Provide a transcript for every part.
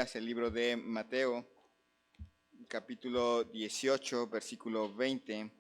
Biblia el libro de Mateo, capítulo 18, versículo 20.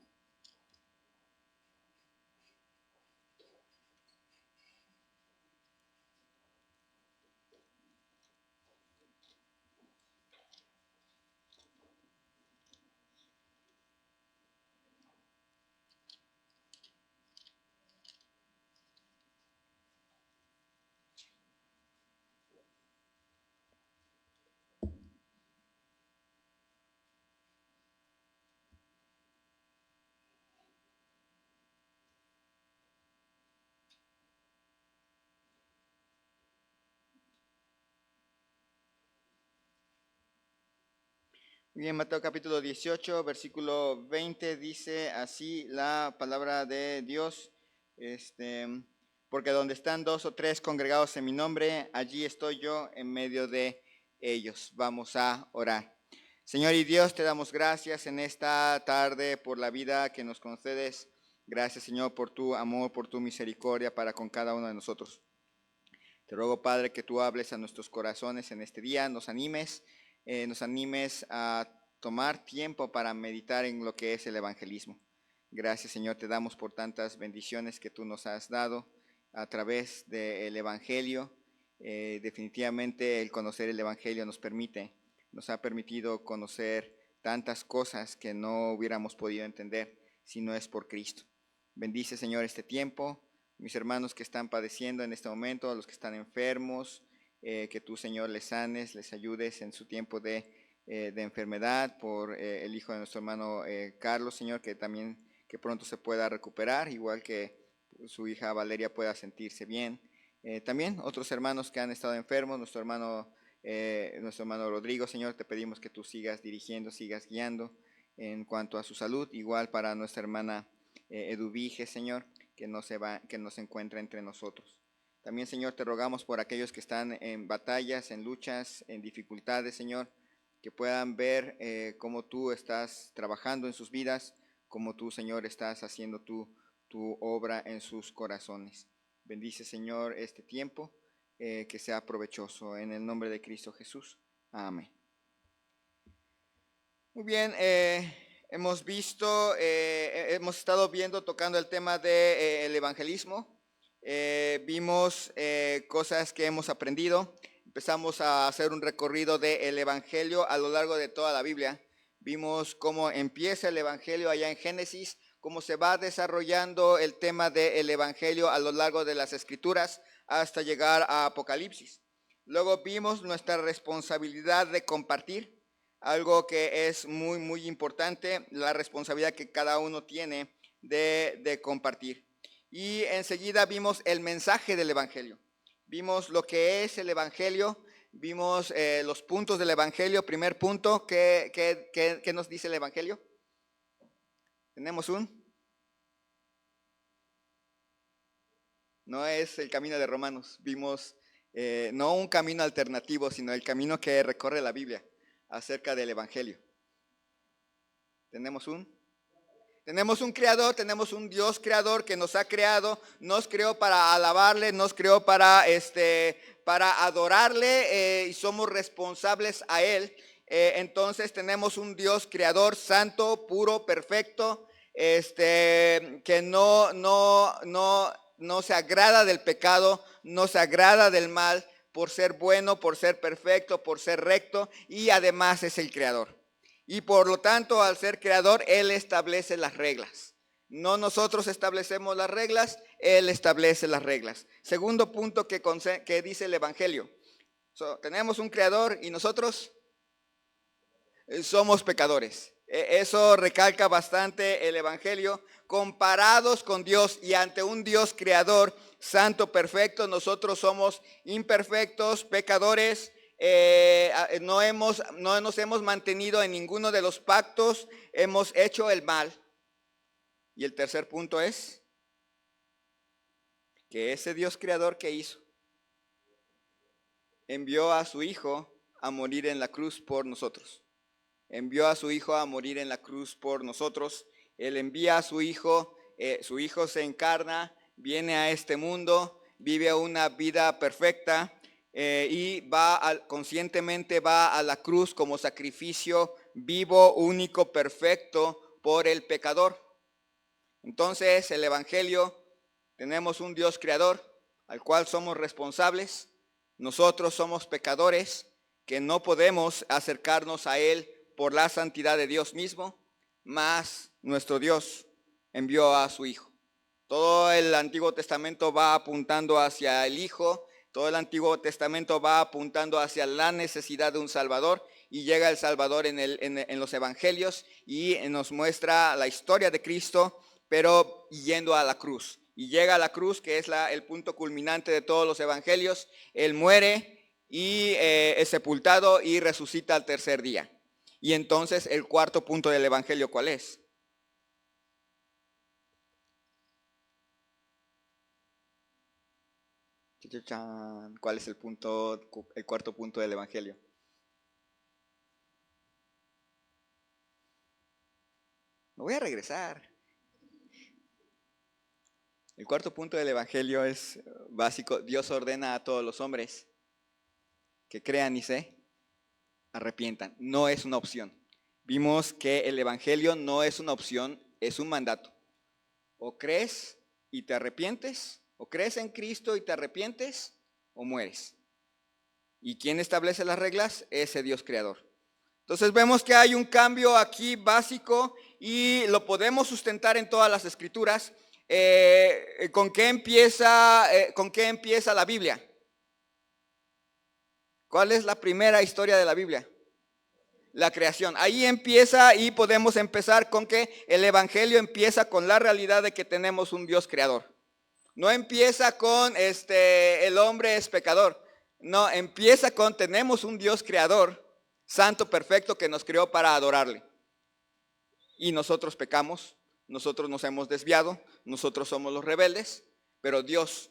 Bien, Mateo capítulo 18, versículo 20 dice así la palabra de Dios, porque donde están dos o tres congregados en mi nombre, allí estoy yo en medio de ellos. Vamos a orar. Señor y Dios, te damos gracias en esta tarde por la vida que nos concedes. Gracias, Señor, por tu amor, por tu misericordia para con cada uno de nosotros. Te ruego, Padre, que tú hables a nuestros corazones en este día, nos animes a tomar tiempo para meditar en lo que es el evangelismo. Gracias, Señor, te damos por tantas bendiciones que tú nos has dado a través del evangelio. Definitivamente el conocer el evangelio nos ha permitido conocer tantas cosas que no hubiéramos podido entender si no es por Cristo. Bendice, Señor, este tiempo. Mis hermanos que están padeciendo en este momento, a los que están enfermos, que tú, Señor, les sanes, les ayudes en su tiempo de enfermedad, por el hijo de nuestro hermano Carlos, Señor, que pronto se pueda recuperar, igual que su hija Valeria pueda sentirse bien. También otros hermanos que han estado enfermos, nuestro hermano Rodrigo, Señor, te pedimos que tú sigas dirigiendo, sigas guiando en cuanto a su salud, igual para nuestra hermana Eduvige, Señor, que no se encuentra entre nosotros. También, Señor, te rogamos por aquellos que están en batallas, en luchas, en dificultades, Señor, que puedan ver cómo tú estás trabajando en sus vidas, cómo tú, Señor, estás haciendo tu obra en sus corazones. Bendice, Señor, este tiempo, que sea provechoso. En el nombre de Cristo Jesús. Amén. Muy bien, hemos estado viendo, tocando el tema del evangelismo. Vimos cosas que hemos aprendido. Empezamos a hacer un recorrido del evangelio a lo largo de toda la Biblia. Vimos cómo empieza el evangelio allá en Génesis, cómo se va desarrollando el tema del evangelio a lo largo de las escrituras hasta llegar a Apocalipsis. Luego vimos nuestra responsabilidad de compartir. Algo que es muy, muy importante, la responsabilidad que cada uno tiene de compartir. Y enseguida vimos el mensaje del evangelio. Vimos lo que es el evangelio, vimos los puntos del evangelio. Primer punto, ¿qué nos dice el evangelio? Tenemos no es el camino de Romanos, vimos no un camino alternativo, sino el camino que recorre la Biblia acerca del evangelio. Tenemos un creador, tenemos un Dios creador que nos ha creado, nos creó para alabarle, nos creó para adorarle, y somos responsables a él. Entonces tenemos un Dios creador, santo, puro, perfecto, que no se agrada del pecado, no se agrada del mal, por ser bueno, por ser perfecto, por ser recto, y además es el creador. Y por lo tanto, al ser creador, Él establece las reglas. No nosotros establecemos las reglas, Él establece las reglas. Segundo punto que dice el evangelio. Tenemos un creador y nosotros somos pecadores. Eso recalca bastante el evangelio. Comparados con Dios y ante un Dios creador, santo, perfecto, nosotros somos imperfectos, pecadores. No nos hemos mantenido en ninguno de los pactos, hemos hecho el mal. Y el tercer punto es que ese Dios creador que hizo, envió a su Hijo a morir en la cruz por nosotros. Envió a su Hijo a morir en la cruz por nosotros. Él envía a su Hijo se encarna, viene a este mundo, vive una vida perfecta, y conscientemente va a la cruz como sacrificio vivo, único, perfecto por el pecador. Entonces, el Evangelio, tenemos un Dios creador al cual somos responsables. Nosotros somos pecadores que no podemos acercarnos a Él por la santidad de Dios mismo, mas nuestro Dios envió a su Hijo. Todo el Antiguo Testamento va apuntando hacia el Hijo, todo el Antiguo Testamento va apuntando hacia la necesidad de un Salvador, y llega el Salvador en los Evangelios y nos muestra la historia de Cristo, pero yendo a la cruz. Y llega a la cruz, que es el punto culminante de todos los Evangelios. Él muere y es sepultado y resucita al tercer día. Y entonces el cuarto punto del Evangelio, ¿cuál es? ¿Cuál es el cuarto punto del Evangelio? Me voy a regresar. El cuarto punto del Evangelio es básico. Dios ordena a todos los hombres que crean y se arrepientan. No es una opción. Vimos que el Evangelio no es una opción, es un mandato. O crees y te arrepientes, o crees en Cristo y te arrepientes, o mueres. ¿Y quién establece las reglas? Ese Dios creador. Entonces vemos que hay un cambio aquí básico y lo podemos sustentar en todas las escrituras. ¿Con qué empieza la Biblia? ¿Cuál es la primera historia de la Biblia? La creación. Ahí empieza y podemos empezar con que el Evangelio empieza con la realidad de que tenemos un Dios creador. No empieza con el hombre es pecador. No, empieza con tenemos un Dios creador, santo, perfecto, que nos creó para adorarle. Y nosotros pecamos, nosotros nos hemos desviado, nosotros somos los rebeldes, pero Dios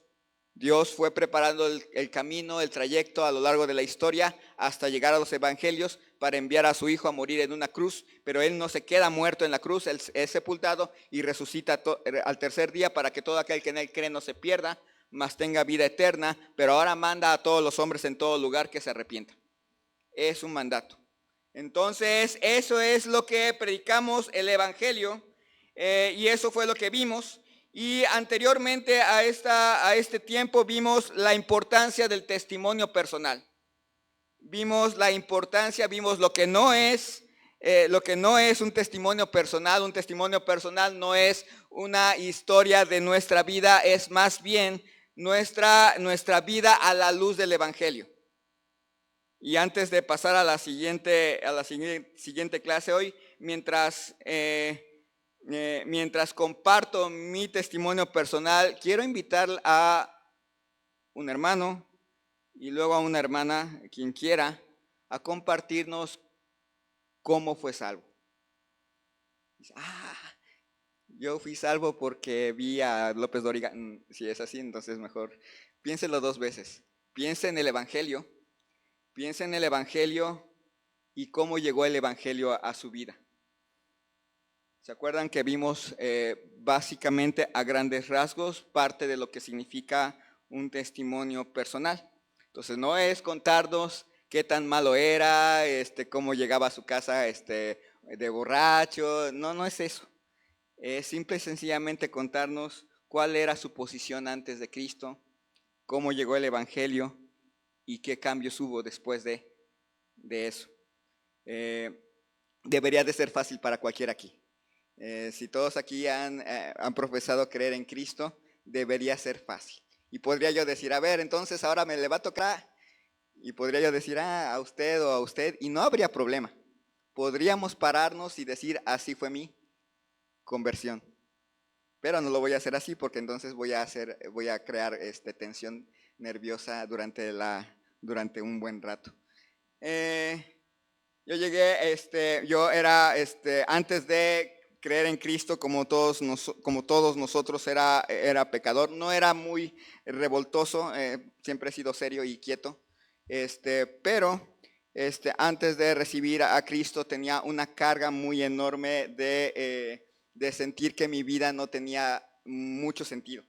fue preparando el camino, el trayecto a lo largo de la historia hasta llegar a los evangelios para enviar a su Hijo a morir en una cruz, pero Él no se queda muerto en la cruz, Él es sepultado y resucita al tercer día para que todo aquel que en Él cree no se pierda, mas tenga vida eterna, pero ahora manda a todos los hombres en todo lugar que se arrepientan. Es un mandato. Entonces, eso es lo que predicamos, el Evangelio, y eso fue lo que vimos. Y anteriormente a este tiempo vimos la importancia del testimonio personal. Vimos la importancia, vimos lo que no es un testimonio personal. Un testimonio personal no es una historia de nuestra vida, es más bien nuestra vida a la luz del Evangelio. Y antes de pasar a la siguiente clase hoy, mientras comparto mi testimonio personal, quiero invitar a un hermano y luego a una hermana, quien quiera, a compartirnos cómo fue salvo. Dice, yo fui salvo porque vi a López Dóriga. Si es así, entonces mejor piénselo dos veces. Piensa en el Evangelio y cómo llegó el Evangelio a su vida. ¿Se acuerdan que vimos básicamente a grandes rasgos parte de lo que significa un testimonio personal? Entonces no es contarnos qué tan malo era, cómo llegaba a su casa de borracho, no es eso. Es simple y sencillamente contarnos cuál era su posición antes de Cristo, cómo llegó el Evangelio y qué cambios hubo después de eso. Debería de ser fácil para cualquiera aquí. Si todos aquí han profesado creer en Cristo, debería ser fácil. Y podría yo decir, a ver, entonces ahora me le va a tocar. Y podría yo decir, a usted o a usted, y no habría problema. Podríamos pararnos y decir, así fue mi conversión. Pero no lo voy a hacer así porque entonces voy a crear tensión nerviosa durante un buen rato. Yo llegué, yo era, antes de creer en Cristo, como todos nosotros, era pecador. No era muy revoltoso, siempre he sido serio y quieto. Pero antes de recibir a Cristo tenía una carga muy enorme de sentir que mi vida no tenía mucho sentido.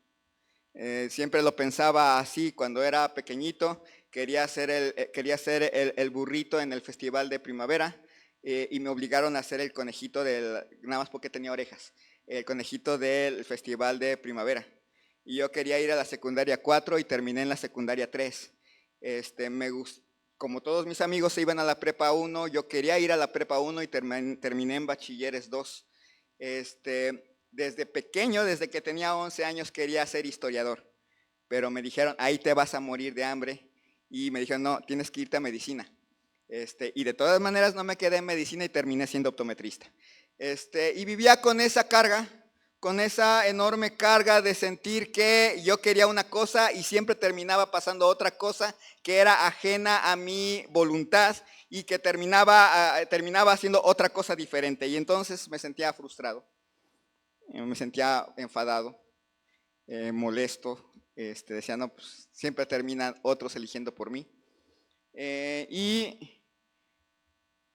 Siempre lo pensaba así cuando era pequeñito. quería hacer el burrito en el festival de primavera y me obligaron a hacer el conejito nada más porque tenía orejas, el conejito del festival de primavera. Y yo quería ir a la secundaria 4 y terminé en la secundaria 3. Como todos mis amigos se iban a la prepa 1, yo quería ir a la prepa 1 y terminé en bachilleres 2. Desde pequeño, desde que tenía 11 años, quería ser historiador, pero me dijeron, ahí te vas a morir de hambre, y me dijeron, no, tienes que irte a medicina. Y de todas maneras no me quedé en medicina y terminé siendo optometrista. Y vivía con esa carga, con esa enorme carga de sentir que yo quería una cosa y siempre terminaba pasando otra cosa que era ajena a mi voluntad y que terminaba haciendo otra cosa diferente. Y entonces me sentía frustrado, me sentía enfadado, molesto. Decía, no, pues siempre terminan otros eligiendo por mí. Y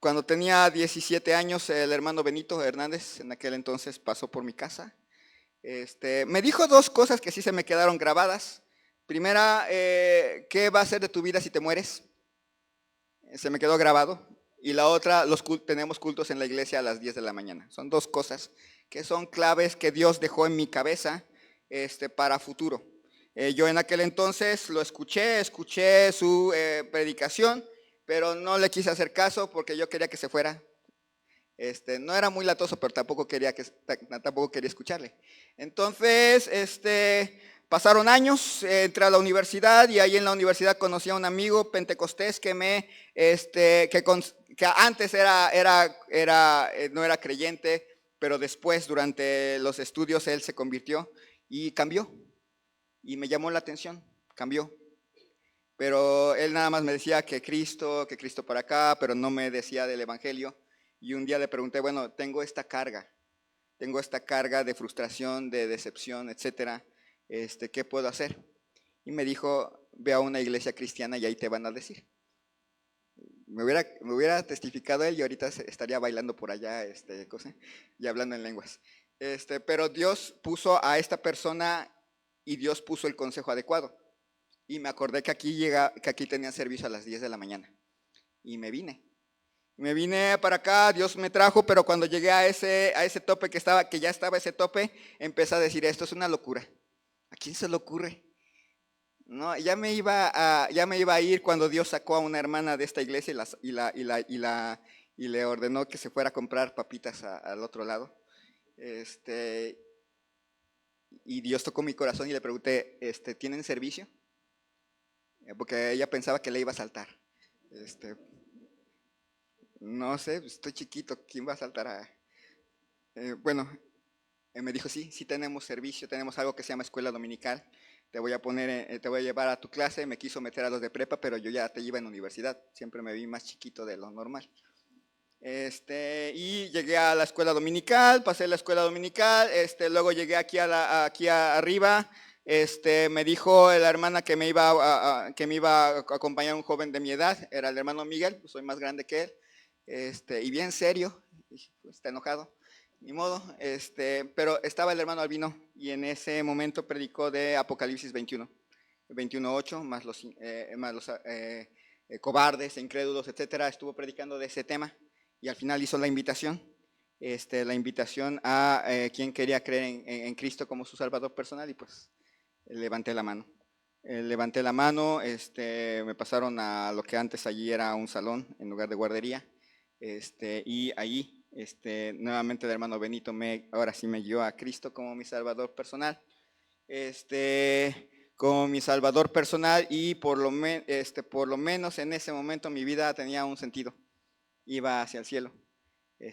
cuando tenía 17 años, el hermano Benito Hernández, en aquel entonces, pasó por mi casa. Me dijo dos cosas que sí se me quedaron grabadas. Primera, ¿qué va a ser de tu vida si te mueres? Se me quedó grabado. Y la otra, tenemos cultos en la iglesia a las 10 de la mañana. Son dos cosas que son claves que Dios dejó en mi cabeza para futuro. Yo en aquel entonces lo escuché su predicación, pero no le quise hacer caso porque yo quería que se fuera. No era muy latoso, pero tampoco quería escucharle. Entonces, pasaron años, entré a la universidad y ahí en la universidad conocí a un amigo pentecostés que antes no era creyente, pero después durante los estudios él se convirtió y cambió. Y me llamó la atención, cambió. Pero él nada más me decía que Cristo para acá, pero no me decía del evangelio. Y un día le pregunté, bueno, tengo esta carga de frustración, de decepción, etcétera. ¿Qué puedo hacer? Y me dijo, ve a una iglesia cristiana y ahí te van a decir. Me hubiera testificado él y ahorita estaría bailando por allá, y hablando en lenguas. Pero Dios puso a esta persona y Dios puso el consejo adecuado. Y me acordé que aquí tenía servicio a las 10 de la mañana. Y me vine. Me vine para acá, Dios me trajo, pero cuando llegué a ese tope que ya estaba ese tope, empecé a decir, esto es una locura. ¿A quién se le ocurre? No, ya me iba a ir cuando Dios sacó a una hermana de esta iglesia y le ordenó que se fuera a comprar papitas al otro lado. Y Dios tocó mi corazón y le pregunté, ¿tienen servicio? Porque ella pensaba que le iba a saltar. No sé, estoy chiquito, ¿quién va a saltar bueno, me dijo, sí tenemos servicio, tenemos algo que se llama escuela dominical, te voy a llevar a tu clase. Me quiso meter a los de prepa, pero yo ya te iba en universidad, siempre me vi más chiquito de lo normal. Y llegué a la escuela dominical, pasé la escuela dominical, luego llegué aquí arriba. Me dijo la hermana que me iba a acompañar un joven de mi edad, era el hermano Miguel, pues soy más grande que él, y bien serio, pues, está enojado, ni modo, pero estaba el hermano Albino y en ese momento predicó de Apocalipsis 21:8, más los cobardes, incrédulos, etcétera, estuvo predicando de ese tema y al final hizo la invitación a quien quería creer en Cristo como su Salvador personal y pues levanté la mano. Me pasaron a lo que antes allí era un salón en lugar de guardería, y allí nuevamente el hermano Benito ahora sí me guió a Cristo como mi Salvador personal, y por lo menos en ese momento mi vida tenía un sentido, iba hacia el cielo,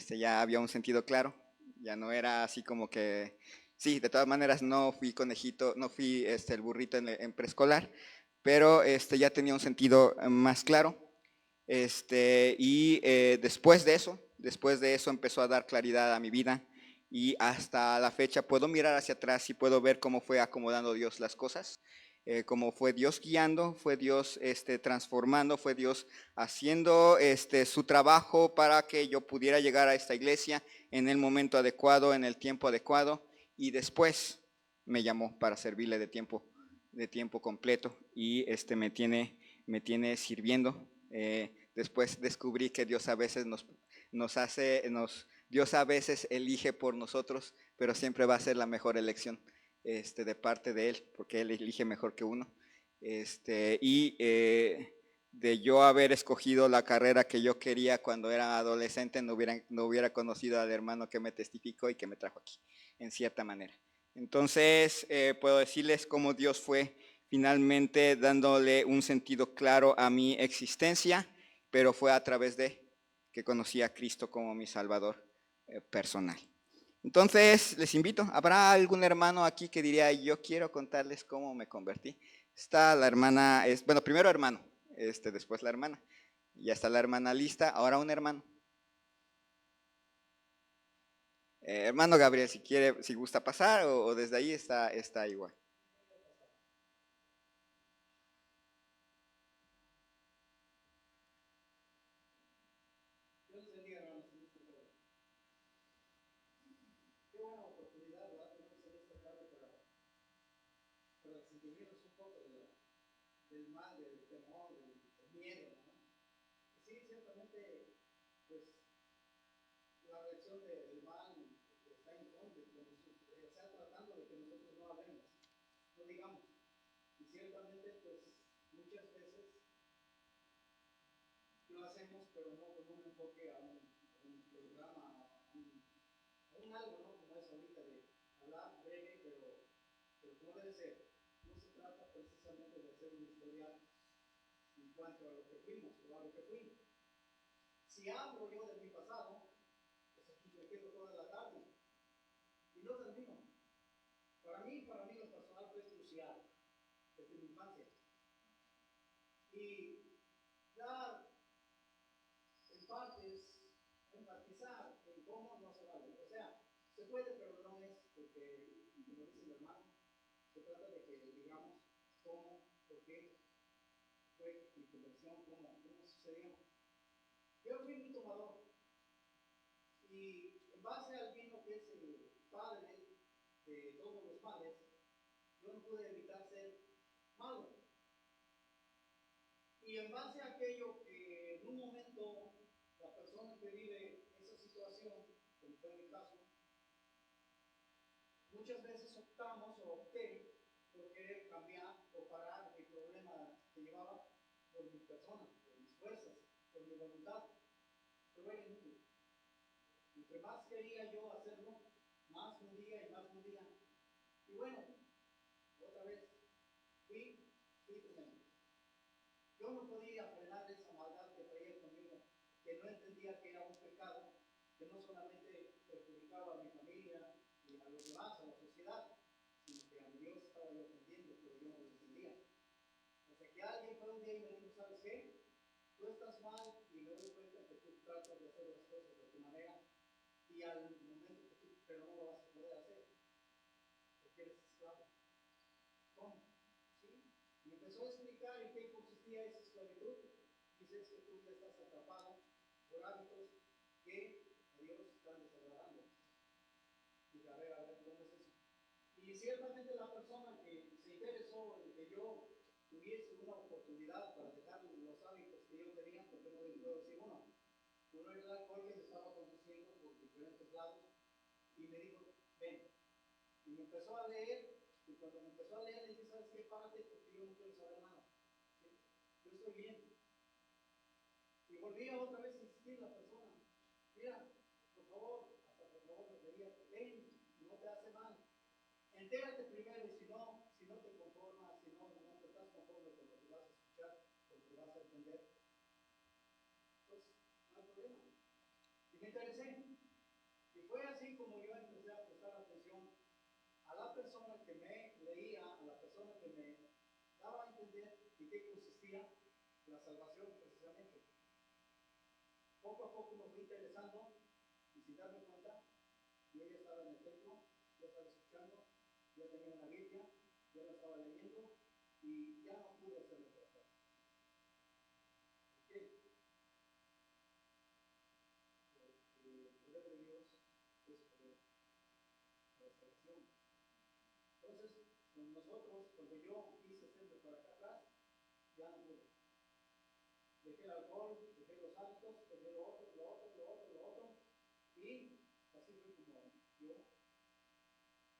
ya había un sentido claro, ya no era así como que. Sí, de todas maneras no fui conejito, no fui el burrito en preescolar, pero ya tenía un sentido más claro. Y después de eso empezó a dar claridad a mi vida y hasta la fecha puedo mirar hacia atrás y puedo ver cómo fue acomodando Dios las cosas, cómo fue Dios guiando, fue Dios transformando, fue Dios haciendo su trabajo para que yo pudiera llegar a esta iglesia en el momento adecuado, en el tiempo adecuado. Y después me llamó para servirle de tiempo completo y me tiene me tiene sirviendo. Después descubrí que Dios a veces Dios a veces elige por nosotros, pero siempre va a ser la mejor elección de parte de Él, porque Él elige mejor que uno. De yo haber escogido la carrera que yo quería cuando era adolescente, no hubiera conocido al hermano que me testificó y que me trajo aquí, en cierta manera. Entonces, puedo decirles cómo Dios fue finalmente dándole un sentido claro a mi existencia, pero fue a través de que conocí a Cristo como mi Salvador personal. Entonces, les invito, ¿habrá algún hermano aquí que diría, yo quiero contarles cómo me convertí? Está la hermana, bueno, primero hermano, después la hermana. Ya está la hermana lista, ahora un hermano. Hermano Gabriel, si quiere, si gusta pasar o desde ahí está igual. Del mal, del temor, del miedo, ¿no? Sí, ciertamente, pues la reacción del mal está en contra, está tratando de que nosotros no hablemos, no digamos. Y ciertamente, pues muchas veces lo hacemos, pero no con un enfoque a un programa, a un algo, ¿no? Como es ahorita de hablar breve, pero como debe ser. No se trata precisamente de hacer un historial en cuanto a lo que fuimos o a lo que fui. Si hablo yo de mi pasado, pues aquí me quedo toda la tarde y no termino. Para mí lo personal fue crucial desde mi infancia. Y dar en partes, enfatizar en cómo no se vale. O sea, se puede, pero no es porque, como dice mi hermano, se trata de que digamos cómo, por qué fue mi conversión, cómo sucedió. Yo fui muy tomador y en base al vino que es el padre de todos los males, yo no pude evitar ser malo. Y en base a aquello que en un momento la persona que vive esa situación, como fue mi caso, muchas veces optamos o opté por querer cambiar o parar el problema que llevaba por mi persona, por mis fuerzas, por mi voluntad. Pero era inútil. Entre más quería yo hacerlo, más un día y más un día. Y bueno, otra vez, fui tremendo. Yo no podía frenar esa maldad que traía conmigo, que no entendía que era un pecado, que no solamente perjudicaba a mi familia y a los demás, a la sociedad, sino que a mi Dios estaba yo ofendiendo, pero yo no lo entendía. Hasta que alguien fue un día y me dijo, ¿sabes qué? Tú estás mal y me doy cuenta que tú tratas de hacer las cosas de tu manera y al momento que tú, pero no lo vas a poder hacer, porque eres esclavo. ¿Cómo? ¿Sí? Y empezó a explicar en qué consistía esa esclavitud. Dices que tú ya estás atrapado por hábitos que a Dios están desagradando. Dije, a ver, ¿cómo es eso? Y ciertamente la persona que se interesó en que yo tuviese una oportunidad para dejar los hábitos que yo tenía, porque no les puedo decir uno era el alcohol que me estaba conduciendo por diferentes lados, y me dijo, ven. Y me empezó a leer, y cuando me empezó a leer, le dije, ¿sabes qué? Párate, porque yo no quiero saber nada. ¿Sí? Yo estoy bien. Y volvía otra vez a insistir la persona. Mira, por favor, hasta por favor, le diría, ven, no te hace mal. Entérate primero y si no te conformas, si no te estás conforme con lo que vas a escuchar, con lo que vas a entender, pues no hay problema. Y me interesé. Y fue así como yo empecé a prestar atención a la persona que me leía, a la persona que me daba a entender en qué consistía la salvación precisamente. Poco a poco me fui interesando y sin darme cuenta, yo ya estaba en el templo, ya estaba escuchando, ya tenía una Biblia, ya la estaba leyendo y ya no pude hacerlo otra vez. ¿Por qué? Porque el poder de Dios es poder para salvación. Entonces, nosotros, cuando yo quise hacerlo para acá atrás, ya no pude. dejé el alcohol, dejé los hábitos, dejé lo otro, y así fue como yo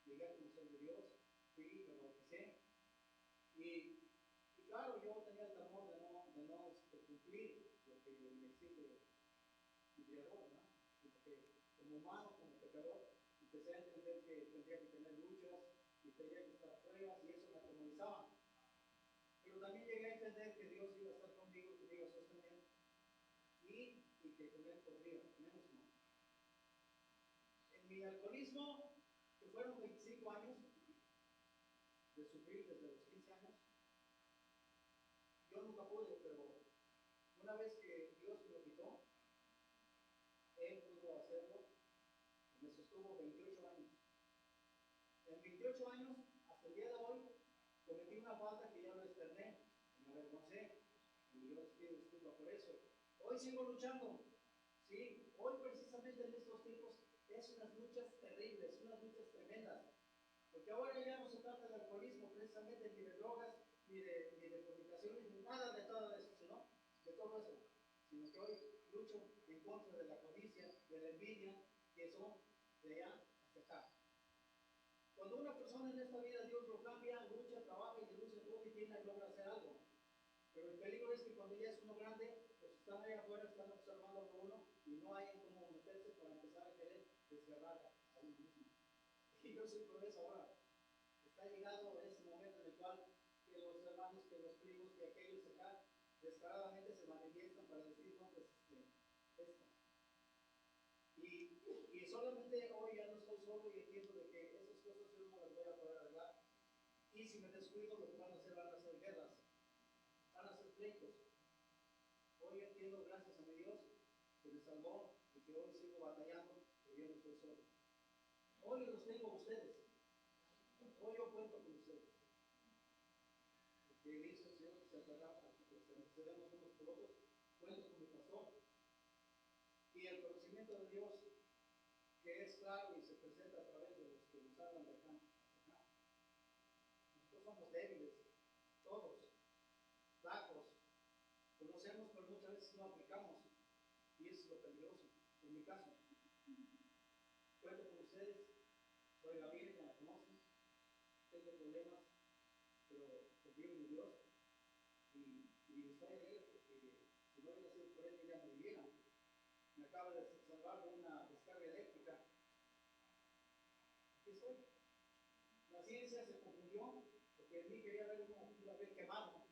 llegué a conocer de Dios, fui, me bauticé, y claro, yo tenía el temor de no cumplir lo que me exige mi Creador, ¿no? Porque como humano, como pecador, empecé a entender que tendría que tener luchas y tendría que estar a pruebas, y eso me atemorizaba. Pero también llegué a entender que Dios iba a estar conmigo, que me iba a sostener, y que con Él podría, menos mal. En mi alcoholismo, que fueron 25 años de sufrir desde los 15 años, yo nunca pude, pero una vez que Dios me lo quitó, Él pudo hacerlo, y me sostuvo 28 años. En 28 años, hasta el día de hoy, cometí una falta que ya lo externé, me avergoncé, y yo les pido disculpas por eso. Hoy sigo luchando, sí, hoy precisamente en estos tiempos es unas luchas terribles, unas luchas tremendas, porque ahora ya no se trata de alcoholismo precisamente, ni de drogas, ni de fornicaciones, ni nada de todo eso, sino de todo eso, sino que hoy lucho en contra de la codicia, de la envidia, que son de allá hacia acá. Cuando una persona en esta vida Dios lo cambia, lucha, trabaja y lucha todo y tiene y logra hacer algo. Pero el peligro es que cuando ya es uno grande, pues están ahí afuera, están observando a uno y no hay cómo meterse para empezar a querer desgarrar a uno mismo. Y yo soy por eso ahora. Está llegado ese momento en el cual que los hermanos, que los primos, que aquellos acá descaradamente se manifiestan para decir, no, pues esto. Y solamente hoy ya no estoy solo y entiendo de que esas cosas yo no las voy a poder arreglar. Y si me descuido, lo que van a hacer guerras, van a ser pleitos. Hoy entiendo, gracias a mi Dios, que me salvó y que hoy sigo batallando, pero yo no estoy solo. Hoy los tengo a ustedes. Hoy yo cuento con ustedes. Porque dice el Señor que se agarra, que se necesitamos unos por otros. Cuento con mi pastor. Y el conocimiento de Dios, que es claro y se presenta a través de los que nos hablan de acá. Nosotros somos débiles, todos, flacos, conocemos, pero muchas veces no aplicamos, y eso es lo peligroso. En mi caso, cuento con ustedes, soy Gabriel, ya me conocen, tengo problemas, pero confío en mi Dios, y estoy alegre porque si no hubiera sido por él, ya me vivieran. Me acaba de salvar de una descarga eléctrica. Aquí estoy. La ciencia se confundió porque en mí quería ver un papel quemado.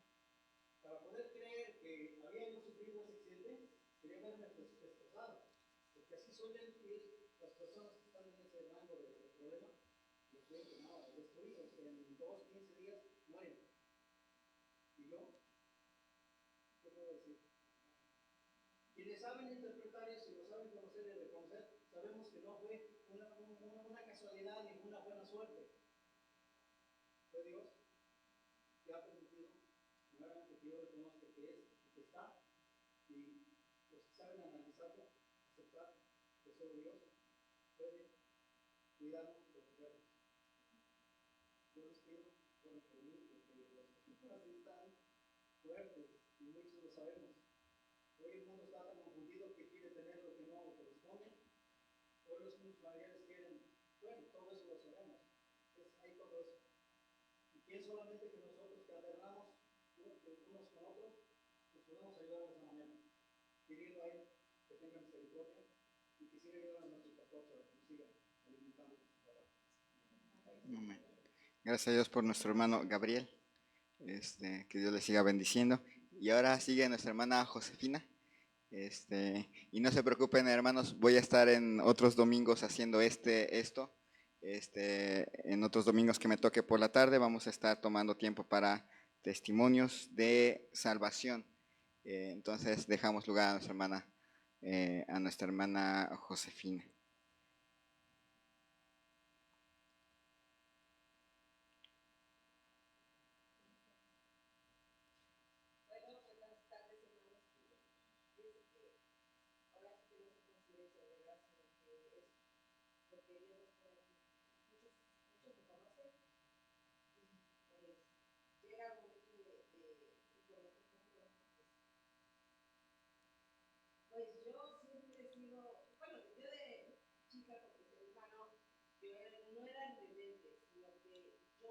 Para poder creer que había yo sufrido ese accidente, quería verme destrozado. Porque así suelen ir las personas que están en ese rango de problema, los ven quemados, destruidos, que en 2, 15 días mueren. ¿Y yo? ¿Qué puedo decir? Quienes saben interpretar eso y lo saben conocer y reconocer, sabemos que no fue una casualidad ni una buena suerte. Fue Dios que ha permitido, nuevamente que yo reconozca que es y que está, y los que saben analizarlo, aceptar que solo Dios puede cuidarnos y protegernos. Yo les pido, bueno, por mí, porque las escrituras están fuertes y muchos lo sabemos. Hoy el mundo está tan confundido que quiere tener lo que no le corresponde. Hoy los mismos familiares quieren, bueno, todo eso lo sabemos. Hay todo eso. Y quiere solamente que nosotros que alternamos unos con otros, nos podamos ayudar de esa manera, pidiendo a Él que tenga misericordia y que siga ayudando a nuestro pastor para que nos siga alimentando con su palabra. Amén. Gracias a Dios por nuestro hermano Gabriel. Que Dios le siga bendiciendo. Y ahora sigue nuestra hermana Josefina. Y no se preocupen, hermanos, voy a estar en otros domingos haciendo esto. En otros domingos que me toque por la tarde, vamos a estar tomando tiempo para testimonios de salvación. Entonces dejamos lugar a nuestra hermana Josefina.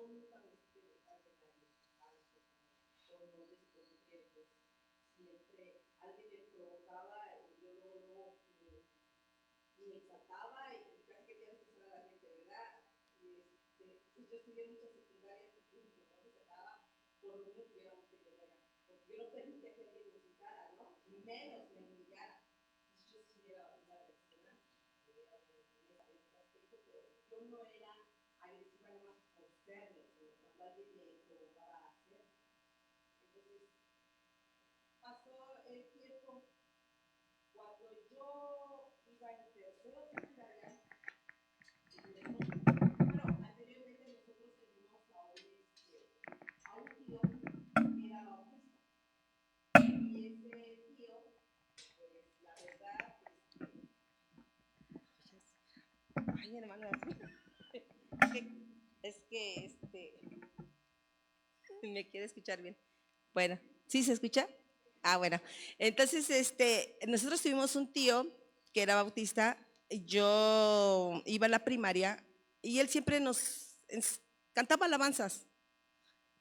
nunca me supe dejar de caer alto, por nombres concretos. Siempre alguien me provocaba y yo luego me exaltaba y casi quería empezar a la gente, ¿verdad? Pues yo estudié muchas secundarias porque mi papá me sacaba por lo que tuviera un pequeño, porque yo no permitía que alguien me insultara, ¿no? Ni menos me humillara. Entonces yo sí era una persona en ese aspecto, pero yo no era agresiva nada más por serlo, sino cuando alguien me provocaba a hacerlo. Entonces pasó el tiempo. Cuando yo iba en tercero secundaria, bueno, anteriormente nosotros teníamos a un tío que era bautista. Y ese tío, pues la verdad, ay, hermano, es que me quiere escuchar bien. Bueno, ¿sí se escucha? Ah, bueno. Entonces, nosotros tuvimos un tío que era bautista. Yo iba a la primaria y él siempre cantaba alabanzas.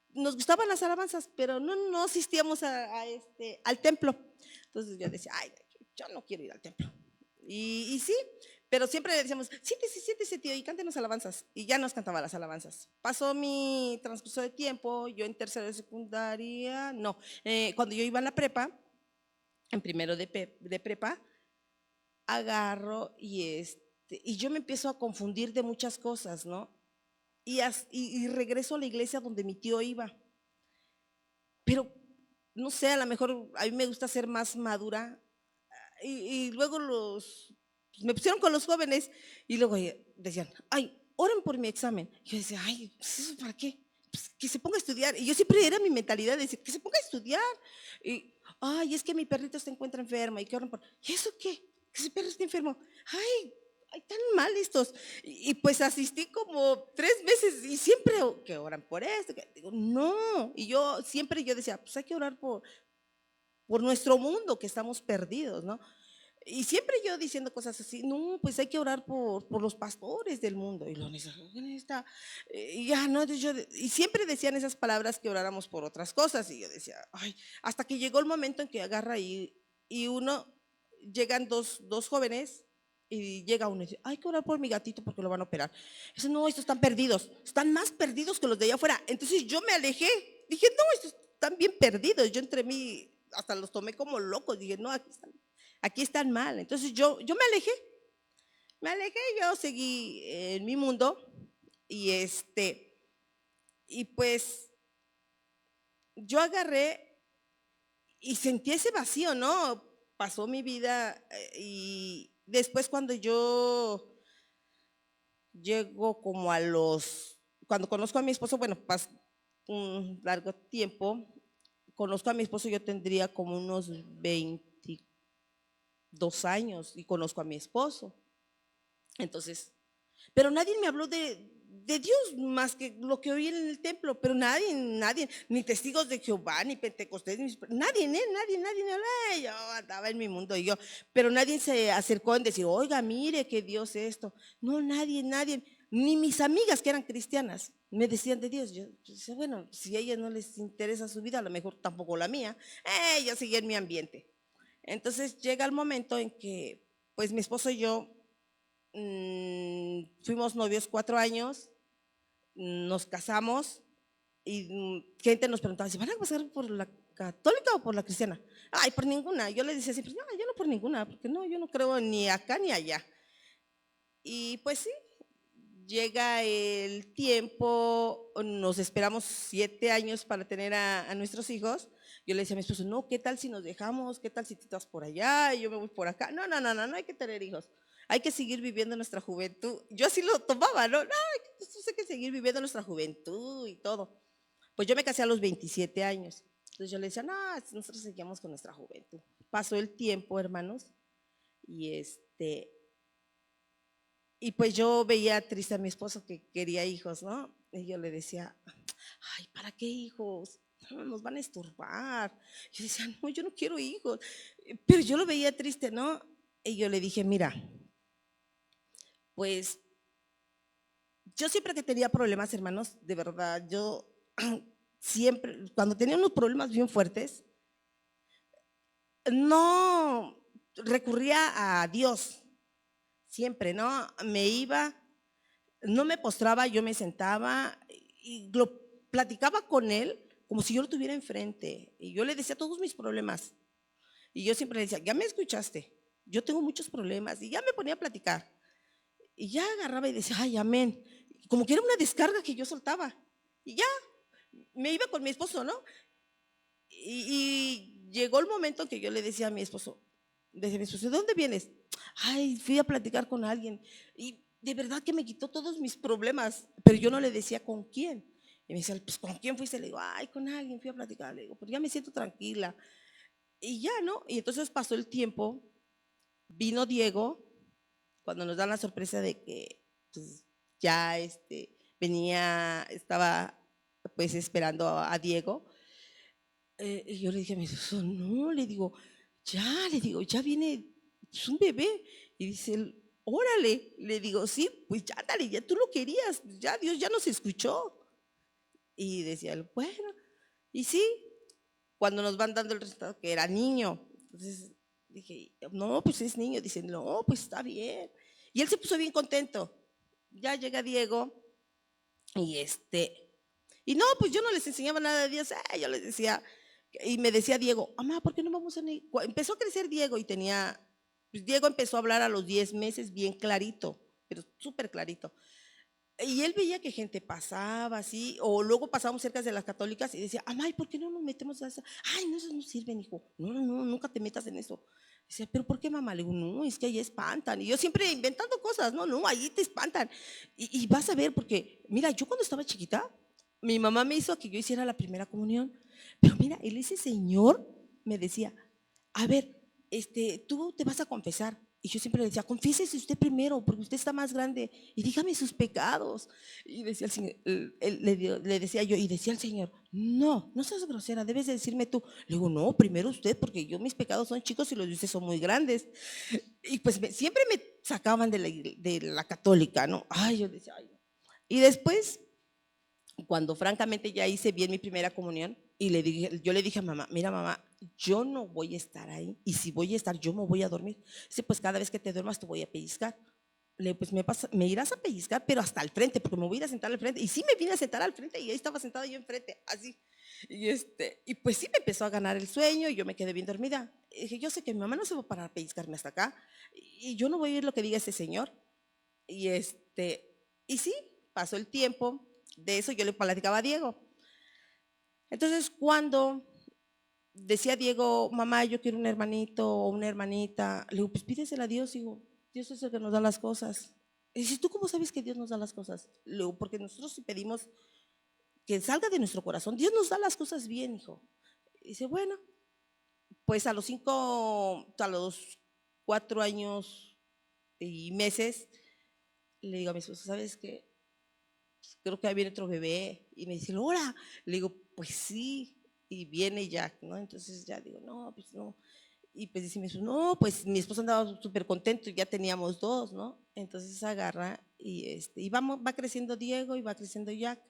Nos gustaban las alabanzas, pero no asistíamos al templo. Entonces yo decía, ay, yo no quiero ir al templo. Y sí, pero siempre le decíamos, siéntese, tío, y cántenos alabanzas. Y ya nos cantaba las alabanzas. Pasó mi transcurso de tiempo, yo en tercero de secundaria, no, cuando yo iba a la prepa, en primero de prepa, agarro y yo me empiezo a confundir de muchas cosas, ¿no? Y regreso a la iglesia donde mi tío iba. Pero, no sé, a lo mejor a mí me gusta ser más madura. Y luego me pusieron con los jóvenes y luego decían, ay, oren por mi examen. Y yo decía, ay, ¿eso para qué? Pues que se ponga a estudiar. Y yo siempre era mi mentalidad de decir, que se ponga a estudiar. Y, ay, es que mi perrito se encuentra enferma y que oren por. ¿Y eso qué? Que ese perro está enfermo. Ay, tan mal estos. Y pues asistí como 3 meses y siempre que oran por esto. Digo, no. Y yo decía, pues hay que orar por nuestro mundo, que estamos perdidos, ¿no? Y siempre yo diciendo cosas así, no, pues hay que orar por los pastores del mundo. Y lo necesita, y ya, no, y siempre decían esas palabras que oráramos por otras cosas. Y yo decía, ay, hasta que llegó el momento en que agarra y llegan dos jóvenes y llega uno y dice, hay que orar por mi gatito porque lo van a operar. Dice, no, estos están perdidos, están más perdidos que los de allá afuera. Entonces yo me alejé, dije, no, estos están bien perdidos. Yo entre mí hasta los tomé como locos, dije, no, aquí están mal. Entonces yo me alejé, yo seguí en mi mundo y y pues yo agarré y sentí ese vacío, ¿no? Pasó mi vida y después cuando yo llego como cuando conozco a mi esposo, bueno, pasó un largo tiempo, conozco a mi esposo, yo tendría como unos 22 años y conozco a mi esposo. Entonces, pero nadie me habló de Dios más que lo que oí en el templo, pero nadie, ni testigos de Jehová, ni Pentecostés, nadie, yo andaba en mi mundo pero nadie se acercó en decir, oiga, mire que Dios es esto. No, nadie, ni mis amigas que eran cristianas me decían de Dios. Yo decía, bueno, si a ellas no les interesa su vida, a lo mejor tampoco la mía, yo seguía en mi ambiente. Entonces llega el momento en que, pues mi esposo y yo fuimos novios 4 años, nos casamos y gente nos preguntaba, ¿se van a casar por la católica o por la cristiana? Ay, por ninguna. Yo le decía siempre, no, yo no por ninguna, porque no, yo no creo ni acá ni allá. Y pues sí, llega el tiempo, nos esperamos 7 años para tener a nuestros hijos. Yo le decía a mi esposo, no, ¿qué tal si nos dejamos? ¿Qué tal si tú estás por allá y yo me voy por acá? No hay que tener hijos. Hay que seguir viviendo nuestra juventud. Yo así lo tomaba, ¿no? No, hay que seguir viviendo nuestra juventud y todo. Pues yo me casé a los 27 años. Entonces yo le decía, no, nosotros seguíamos con nuestra juventud. Pasó el tiempo, hermanos, y y pues yo veía triste a mi esposo que quería hijos, ¿no? Y yo le decía, ay, ¿para qué hijos? No, nos van a estorbar. Yo decía, no, yo no quiero hijos. Pero yo lo veía triste, ¿no? Y yo le dije, mira, pues yo siempre que tenía problemas, hermanos, de verdad, yo siempre, cuando tenía unos problemas bien fuertes, no recurría a Dios, siempre, ¿no? Me iba, no me postraba, yo me sentaba y lo platicaba con él como si yo lo tuviera enfrente. Y yo le decía todos mis problemas. Y yo siempre le decía, ya me escuchaste, yo tengo muchos problemas. Y ya me ponía a platicar. Y ya agarraba y decía, ay, amén. Como que era una descarga que yo soltaba. Y ya me iba con mi esposo, ¿no? Y llegó el momento en que yo le decía a mi esposo, ¿de dónde vienes? Ay, fui a platicar con alguien y de verdad que me quitó todos mis problemas, pero yo no le decía con quién. Y me decía, pues ¿con quién fuiste? Le digo, ay, con alguien fui a platicar. Le digo, pero ya me siento tranquila. Y ya, ¿no? Y entonces pasó el tiempo, vino Diego, cuando nos dan la sorpresa de que pues, ya venía, estaba pues esperando a Diego. Y yo le dije a mi esposo, no, le digo, ya viene, es un bebé. Y dice él, órale, le digo, sí, pues ya dale, ya tú lo querías, ya Dios ya nos escuchó. Y decía él, bueno, y sí, cuando nos van dando el resultado que era niño. Entonces dije, no, pues es niño. Dice, no, pues está bien. Y él se puso bien contento. Ya llega Diego y y no, pues yo no les enseñaba nada de Dios. Yo les decía, y me decía Diego, mamá, ¿por qué no vamos a ir? Empezó a crecer Diego y tenía, pues Diego empezó a hablar a los 10 meses bien clarito, pero súper clarito. Y él veía que gente pasaba así, o luego pasábamos cerca de las católicas y decía, mamá, ¿y por qué no nos metemos a esa? Ay, no, eso no sirven, hijo. No, no, no, nunca te metas en eso. Decía, ¿pero por qué, mamá? Le digo, no, es que ahí espantan. Y yo siempre inventando cosas, no, no, ahí te espantan. Y vas a ver, porque, mira, yo cuando estaba chiquita, mi mamá me hizo que yo hiciera la primera comunión. Pero mira, ese señor me decía, a ver, tú te vas a confesar. Y yo siempre le decía, confiésese usted primero, porque usted está más grande, y dígame sus pecados. Y decía el señor, le decía yo, y decía el señor, no, no seas grosera, debes de decirme tú. Le digo, no, primero usted, porque yo mis pecados son chicos y los de usted son muy grandes. Y pues siempre me sacaban de la católica, ¿no? Ay, yo decía, ay, no. Y después cuando francamente ya hice bien mi primera comunión y yo le dije a mamá, mira mamá, yo no voy a estar ahí y si voy a estar yo me voy a dormir. Dice, pues cada vez que te duermas te voy a pellizcar. Le digo, pues me irás a pellizcar, pero hasta al frente, porque me voy a ir a sentar al frente. Y sí me vine a sentar al frente y ahí estaba sentada yo enfrente, así. Y pues sí me empezó a ganar el sueño y yo me quedé bien dormida. Y dije, yo sé que mi mamá no se va a parar a pellizcarme hasta acá y yo no voy a oír lo que diga ese señor. Y y sí, pasó el tiempo, de eso yo le platicaba a Diego. Entonces, cuando decía Diego, mamá, yo quiero un hermanito o una hermanita, le digo, pues pídesela a Dios, digo, Dios es el que nos da las cosas. Y dice, ¿tú cómo sabes que Dios nos da las cosas? Le digo, porque nosotros si pedimos que salga de nuestro corazón, Dios nos da las cosas bien, hijo. Y dice, bueno, pues a los 4 años y meses, le digo a mi esposo, ¿sabes qué? Creo que ahí viene otro bebé. Y me dice, Laura, le digo, pues sí. Y viene Jack, ¿no? Entonces ya digo, no, pues no. Y pues dice mi esposo, no, pues mi esposo andaba súper contento, ya teníamos dos, ¿no? Entonces agarra y va creciendo Diego y va creciendo Jack.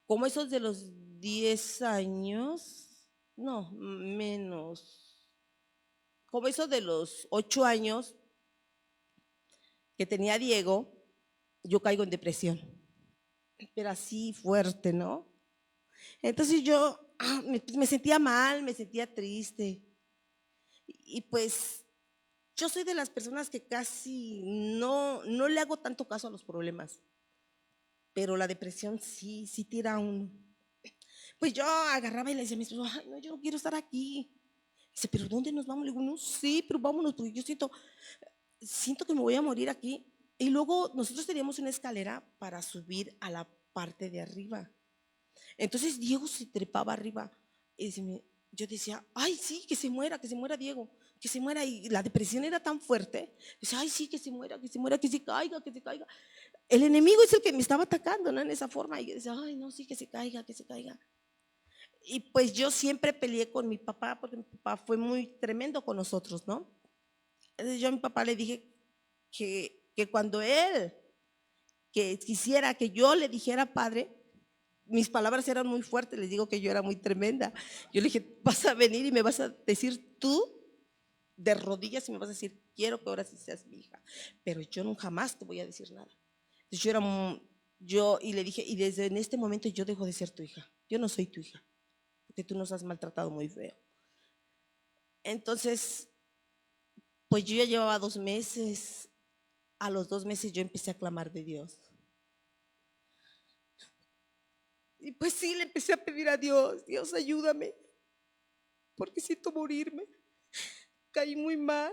Como esos de los 10 años, no, menos, como esos de los 8 años que tenía Diego, yo caigo en depresión, pero así fuerte, ¿no? Entonces yo me sentía mal, me sentía triste. Y pues yo soy de las personas que casi no le hago tanto caso a los problemas, pero la depresión sí, sí tira a uno. Pues yo agarraba y le decía a mi esposo, ay, no, yo no quiero estar aquí. Dice, pero ¿dónde nos vamos? Le digo, no sé, pero vámonos, porque yo siento que me voy a morir aquí. Y luego nosotros teníamos una escalera para subir a la parte de arriba. Entonces Diego se trepaba arriba y yo decía, ay, sí, que se muera Diego, que se muera. Y la depresión era tan fuerte. Decía, ay, sí, que se muera, que se muera, que se caiga, que se caiga. El enemigo es el que me estaba atacando, ¿no? En esa forma. Y yo decía, ay, no, sí, que se caiga, que se caiga. Y pues yo siempre peleé con mi papá porque mi papá fue muy tremendo con nosotros, ¿no? Entonces yo a mi papá le dije que cuando él que quisiera que yo le dijera Padre, mis palabras eran muy fuertes, les digo que yo era muy tremenda. Yo le dije, vas a venir y me vas a decir tú de rodillas y me vas a decir, quiero que ahora sí seas mi hija, pero yo no jamás te voy a decir nada. Entonces yo y le dije, y desde en este momento yo dejo de ser tu hija, yo no soy tu hija, porque tú nos has maltratado muy feo. Entonces, pues yo ya llevaba 2 meses, a los 2 meses yo empecé a clamar de Dios. Y pues sí, le empecé a pedir a Dios, Dios ayúdame, porque siento morirme, caí muy mal.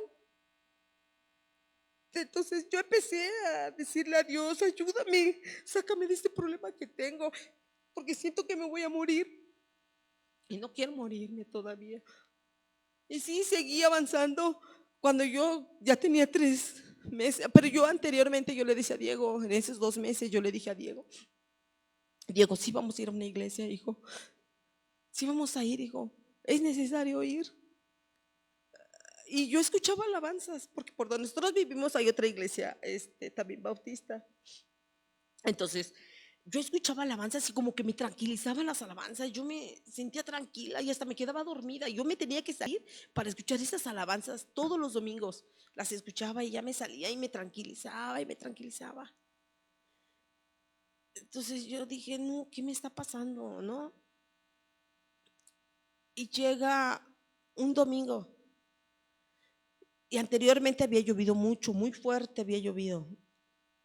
Entonces yo empecé a decirle a Dios, ayúdame, sácame de este problema que tengo, porque siento que me voy a morir y no quiero morirme todavía. Y sí, seguí avanzando cuando yo ya tenía 3 meses, pero yo anteriormente yo le decía a Diego, en esos 2 meses yo le dije a Diego, Diego, sí vamos a ir a una iglesia, hijo, sí vamos a ir, hijo, es necesario ir. Y yo escuchaba alabanzas, porque por donde nosotros vivimos hay otra iglesia, también bautista. Entonces, yo escuchaba alabanzas y como que me tranquilizaban las alabanzas, yo me sentía tranquila y hasta me quedaba dormida. Yo me tenía que salir para escuchar esas alabanzas todos los domingos. Las escuchaba y ya me salía y me tranquilizaba y me tranquilizaba. Entonces yo dije, no, ¿qué me está pasando? ¿No? Y llega un domingo y anteriormente había llovido mucho, muy fuerte había llovido.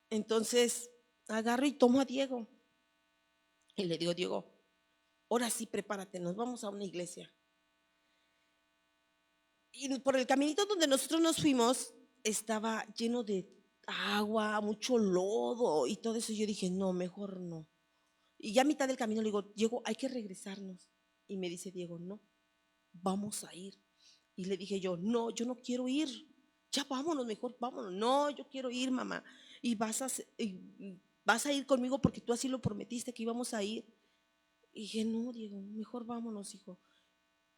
Entonces agarro y tomo a Diego y le digo, Diego, ahora sí prepárate, nos vamos a una iglesia. Y por el caminito donde nosotros nos fuimos estaba lleno de agua, mucho lodo y todo eso. Yo dije, no, mejor no. Y ya a mitad del camino le digo, Diego, hay que regresarnos. Y me dice Diego, no, vamos a ir. Y le dije yo, no, yo no quiero ir. Ya vámonos, mejor vámonos. No, yo quiero ir, mamá. Y vas a ir conmigo porque tú así lo prometiste que íbamos a ir. Y dije, no, Diego, mejor vámonos, hijo.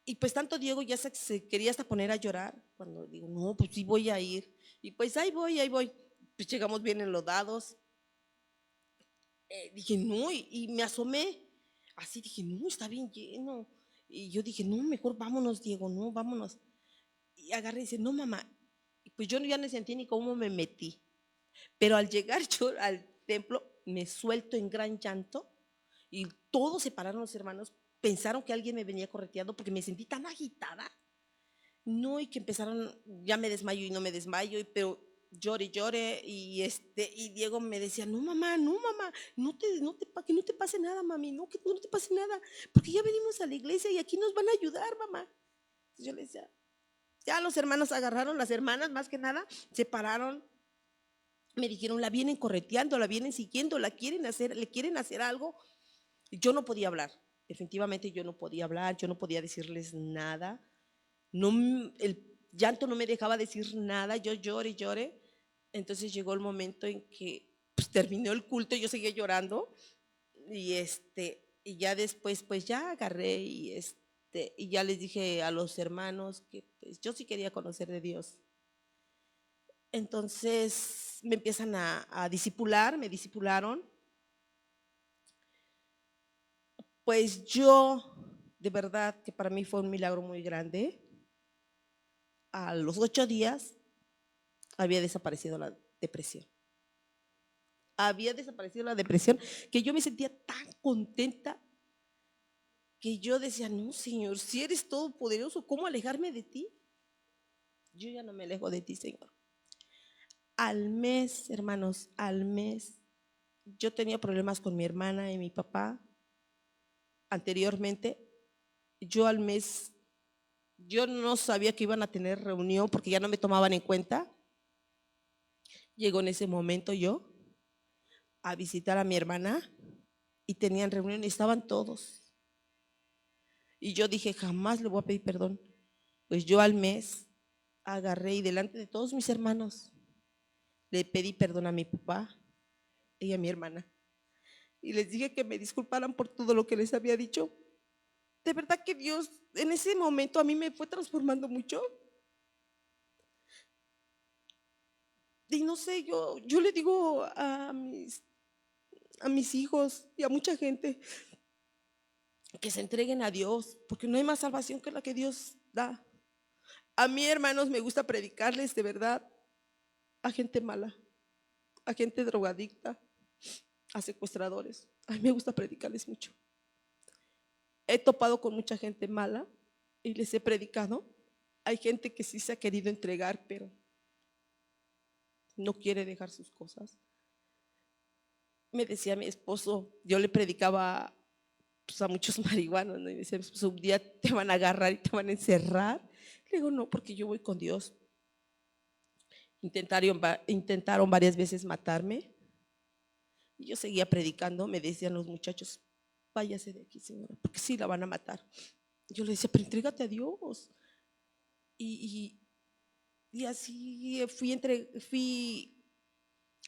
Y pues tanto Diego ya se quería hasta poner a llorar cuando digo, no, pues sí voy a ir. Y pues ahí voy, ahí voy. Pues llegamos bien enlodados. Dije, no, y me asomé. Así dije, no, está bien lleno. Y yo dije, no, mejor vámonos, Diego, no, vámonos. Y agarré y dice, no, mamá. Y pues yo ya no sentí ni cómo me metí. Pero al llegar yo al templo, me suelto en gran llanto y todos se pararon los hermanos. Pensaron que alguien me venía correteando porque me sentí tan agitada. No, y que empezaron, ya me desmayo y no me desmayo, pero llore, llore, y Diego me decía, no mamá, no mamá, que no te pase nada, mami, no, que no te pase nada, porque ya venimos a la iglesia y aquí nos van a ayudar, mamá. Entonces yo le decía, ya los hermanos agarraron, las hermanas más que nada, se pararon, me dijeron, la vienen correteando, la vienen siguiendo, le quieren hacer algo. Yo no podía hablar, definitivamente yo no podía hablar, yo no podía decirles nada. No, el llanto no me dejaba decir nada, yo lloré, lloré. Entonces llegó el momento en que pues, terminó el culto, yo seguía llorando y ya después pues ya agarré y ya les dije a los hermanos que pues, yo sí quería conocer de Dios. Entonces me empiezan a discipular, me discipularon. Pues yo, de verdad que para mí fue un milagro muy grande. A los 8 días había desaparecido la depresión. Había desaparecido la depresión, que yo me sentía tan contenta que yo decía, no, Señor, si eres todopoderoso, ¿cómo alejarme de ti? Yo ya no me alejo de ti, Señor. Al mes, hermanos, al mes, yo tenía problemas con mi hermana y mi papá. Anteriormente, yo al mes, yo no sabía que iban a tener reunión porque ya no me tomaban en cuenta. Llegó en ese momento yo a visitar a mi hermana y tenían reunión y estaban todos. Y yo dije, jamás le voy a pedir perdón. Pues yo al mes agarré y delante de todos mis hermanos le pedí perdón a mi papá y a mi hermana. Y les dije que me disculparan por todo lo que les había dicho. De verdad que Dios en ese momento a mí me fue transformando mucho. Y no sé, yo le digo a mis a mis hijos y a mucha gente que se entreguen a Dios, porque no hay más salvación que la que Dios da. A mí, hermanos, me gusta predicarles de verdad a gente mala, a gente drogadicta, a secuestradores. A mí me gusta predicarles mucho. He topado con mucha gente mala y les he predicado. Hay gente que sí se ha querido entregar, pero no quiere dejar sus cosas. Me decía mi esposo, yo le predicaba pues, a muchos marihuanos, ¿no? Y me decía, pues, un día te van a agarrar y te van a encerrar. Le digo, no, porque yo voy con Dios. Intentaron varias veces matarme. Y yo seguía predicando, me decían los muchachos, váyase de aquí, señora, porque sí la van a matar. Yo le decía, pero entrégate a Dios. Y así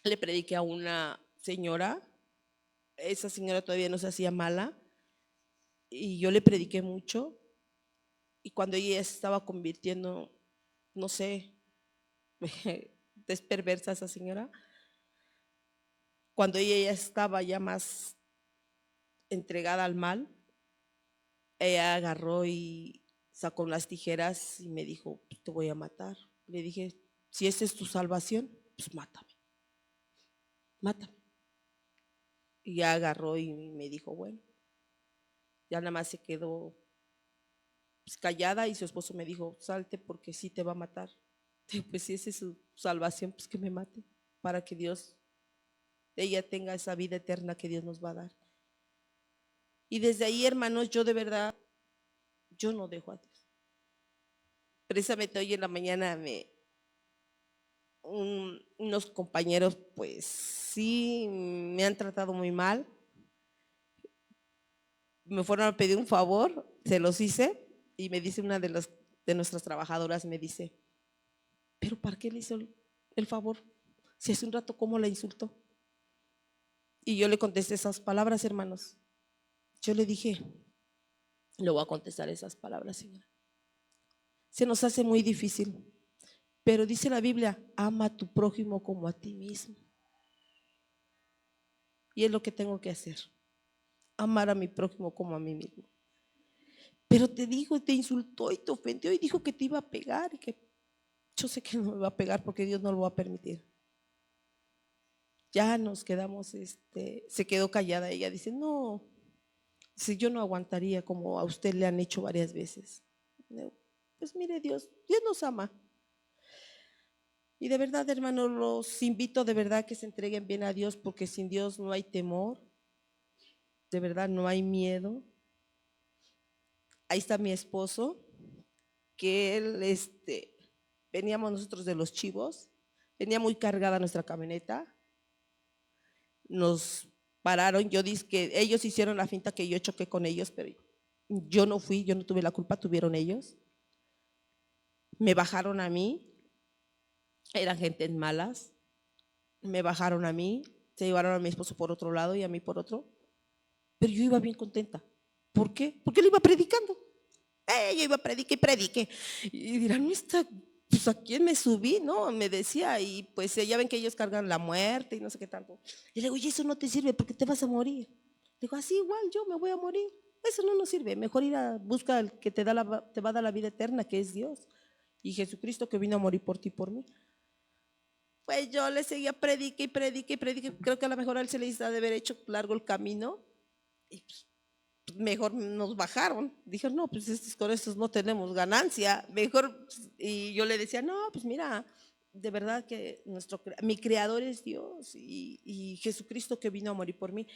le prediqué a una señora, esa señora todavía no se hacía mala, y yo le prediqué mucho, y cuando ella se estaba convirtiendo, no sé, es perversa esa señora, cuando ella ya estaba ya más entregada al mal, ella agarró y sacó unas tijeras y me dijo, pues te voy a matar. Le dije, si esa es tu salvación, pues mátame, mátame. Y ya agarró y me dijo, bueno, ya nada más se quedó pues, callada y su esposo me dijo, salte porque sí te va a matar. Digo, pues si esa es su salvación, pues que me mate, para que ella tenga esa vida eterna que Dios nos va a dar. Y desde ahí, hermanos, yo de verdad, yo no dejo a Dios. Precisamente hoy en la mañana unos compañeros, pues sí, me han tratado muy mal. Me fueron a pedir un favor, se los hice y me dice una de nuestras trabajadoras, me dice, pero ¿para qué le hizo el favor? Si hace un rato cómo la insultó. Y yo le contesté esas palabras, hermanos. Yo le dije, le voy a contestar esas palabras, señora. Se nos hace muy difícil, pero dice la Biblia, ama a tu prójimo como a ti mismo. Y es lo que tengo que hacer, amar a mi prójimo como a mí mismo. Pero te dijo, te insultó y te ofendió y dijo que te iba a pegar y que yo sé que no me va a pegar porque Dios no lo va a permitir. Ya nos quedamos, se quedó callada ella, dice, no, si yo no aguantaría como a usted le han hecho varias veces. Pues mire, Dios nos ama. Y de verdad, hermanos, los invito de verdad que se entreguen bien a Dios, porque sin Dios no hay temor, de verdad no hay miedo. Ahí está mi esposo, que él, veníamos nosotros de Los Chivos, venía muy cargada nuestra camioneta, nos pararon, yo dije que ellos hicieron la finta que yo choqué con ellos, pero yo no fui, yo no tuve la culpa, tuvieron ellos. Me bajaron a mí, eran gente malas, me bajaron a mí, se llevaron a mi esposo por otro lado y a mí por otro, pero yo iba bien contenta. ¿Por qué? Porque él iba predicando. Yo iba a predique y predique. Y dirán, pues a quién me subí, ¿no? Me decía, y pues ya ven que ellos cargan la muerte y no sé qué tanto. Y le digo, oye, eso no te sirve porque te vas a morir. Le digo, así igual yo me voy a morir. Eso no nos sirve. Mejor ir a buscar al que te va a dar la vida eterna, que es Dios. Y Jesucristo que vino a morir por ti y por mí. Pues yo le seguía predique y predique y predique. Creo que a lo mejor a él se le hizo de haber hecho largo el camino. Y pues, mejor nos bajaron. Dijeron, no, pues con estos no tenemos ganancia. Mejor, y yo le decía, no, pues mira, de verdad que mi creador es Dios y Jesucristo que vino a morir por mí.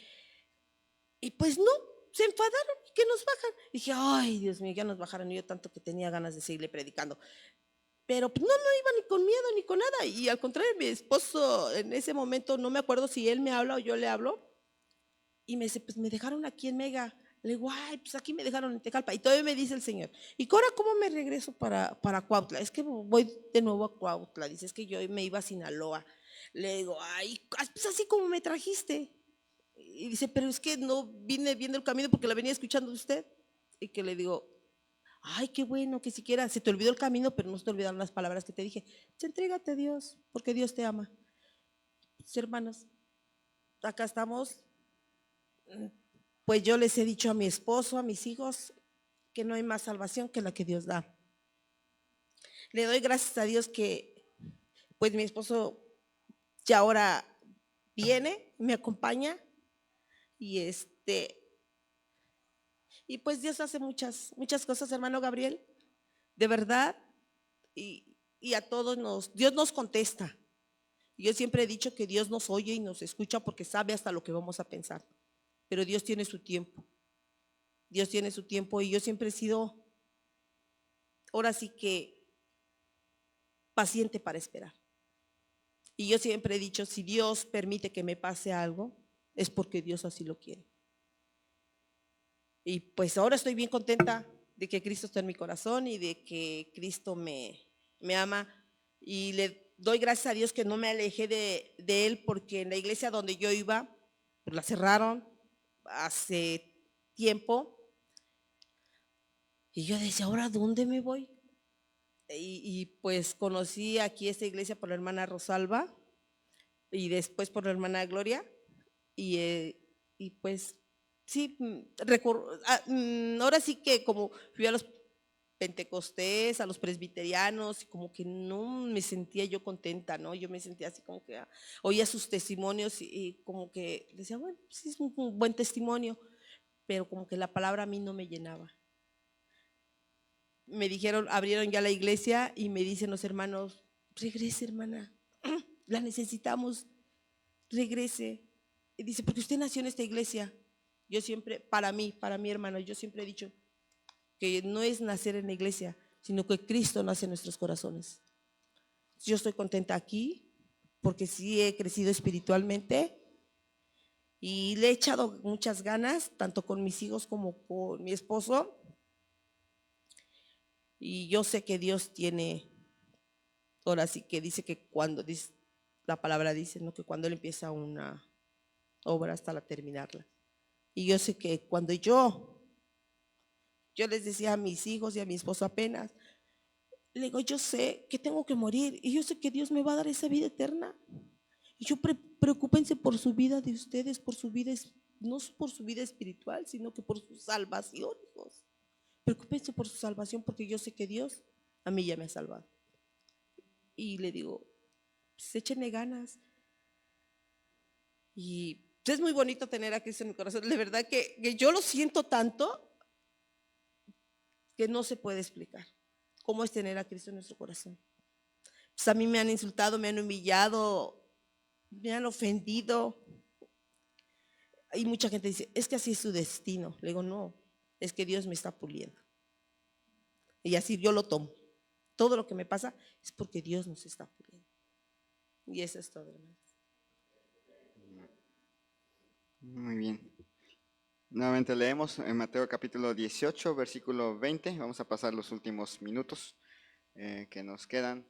Y pues no, se enfadaron y que nos bajan. Y dije, ay, Dios mío, ya nos bajaron. Y yo tanto que tenía ganas de seguirle predicando. Pero pues, no iba ni con miedo ni con nada. Y al contrario, mi esposo en ese momento, no me acuerdo si él me habla o yo le hablo. Y me dice, pues me dejaron aquí en Mega. Le digo, ay, pues aquí me dejaron en Tecalpa. Y todavía me dice el señor, ¿y ahora cómo me regreso para Cuautla? Es que voy de nuevo a Cuautla. Dice, es que yo me iba a Sinaloa. Le digo, ay, pues así como me trajiste. Y dice, pero es que no vine viendo el camino porque la venía escuchando de usted. Y que le digo, ay, qué bueno, que siquiera se te olvidó el camino, pero no se te olvidaron las palabras que te dije. Entrégate a Dios, porque Dios te ama. Pues, hermanos, acá estamos. pues yo les he dicho a mi esposo, a mis hijos, que no hay más salvación que la que Dios da. Le doy gracias a Dios que pues mi esposo ya ahora viene, me acompaña y y pues Dios hace muchas cosas, hermano Gabriel, de verdad, y a todos Dios nos contesta. Yo siempre he dicho que Dios nos oye y nos escucha porque sabe hasta lo que vamos a pensar, pero Dios tiene su tiempo. Dios tiene su tiempo y yo siempre he sido, ahora sí que, paciente para esperar. Y yo siempre he dicho, si Dios permite que me pase algo, es porque Dios así lo quiere. Y pues ahora estoy bien contenta de que Cristo está en mi corazón y de que Cristo me ama. Y le doy gracias a Dios que no me alejé de Él, porque en la iglesia donde yo iba, pues la cerraron hace tiempo. Y yo decía, ¿ahora dónde me voy? Y pues conocí aquí esta iglesia por la hermana Rosalba y después por la hermana Gloria. Y pues sí, ahora sí que como fui a los pentecostés, a los presbiterianos, y como que no me sentía yo contenta, ¿no? Yo me sentía así como que oía sus testimonios y como que decía, bueno, sí es un buen testimonio, pero como que la palabra a mí no me llenaba. Me dijeron, abrieron ya la iglesia y me dicen los hermanos, regrese hermana, la necesitamos, regrese. Y dice, porque usted nació en esta iglesia. Yo siempre, para mí hermano, yo siempre he dicho que no es nacer en la iglesia, sino que Cristo nace en nuestros corazones. Yo estoy contenta aquí porque sí he crecido espiritualmente y le he echado muchas ganas, tanto con mis hijos como con mi esposo. Y yo sé que Dios tiene, ahora sí que dice que cuando dice, la palabra dice, ¿no?, que cuando Él empieza una obra hasta la terminarla. Y yo sé que cuando yo les decía a mis hijos y a mi esposo apenas, le digo, yo sé que tengo que morir y yo sé que Dios me va a dar esa vida eterna. Y yo preocúpense por su vida de ustedes, por su vida, no por su vida espiritual, sino que por su salvación, hijos. Preocúpense por su salvación porque yo sé que Dios a mí ya me ha salvado. Y le digo, pues échenle ganas. Y es muy bonito tener a Cristo en mi corazón. De verdad que yo lo siento tanto que no se puede explicar cómo es tener a Cristo en nuestro corazón. Pues a mí me han insultado, me han humillado, me han ofendido. Y mucha gente dice, es que así es su destino. Le digo, no, es que Dios me está puliendo. Y así yo lo tomo. Todo lo que me pasa es porque Dios nos está puliendo. Y eso es todo, hermano. Muy bien. Nuevamente leemos en Mateo capítulo 18, versículo 20. Vamos a pasar los últimos minutos que nos quedan.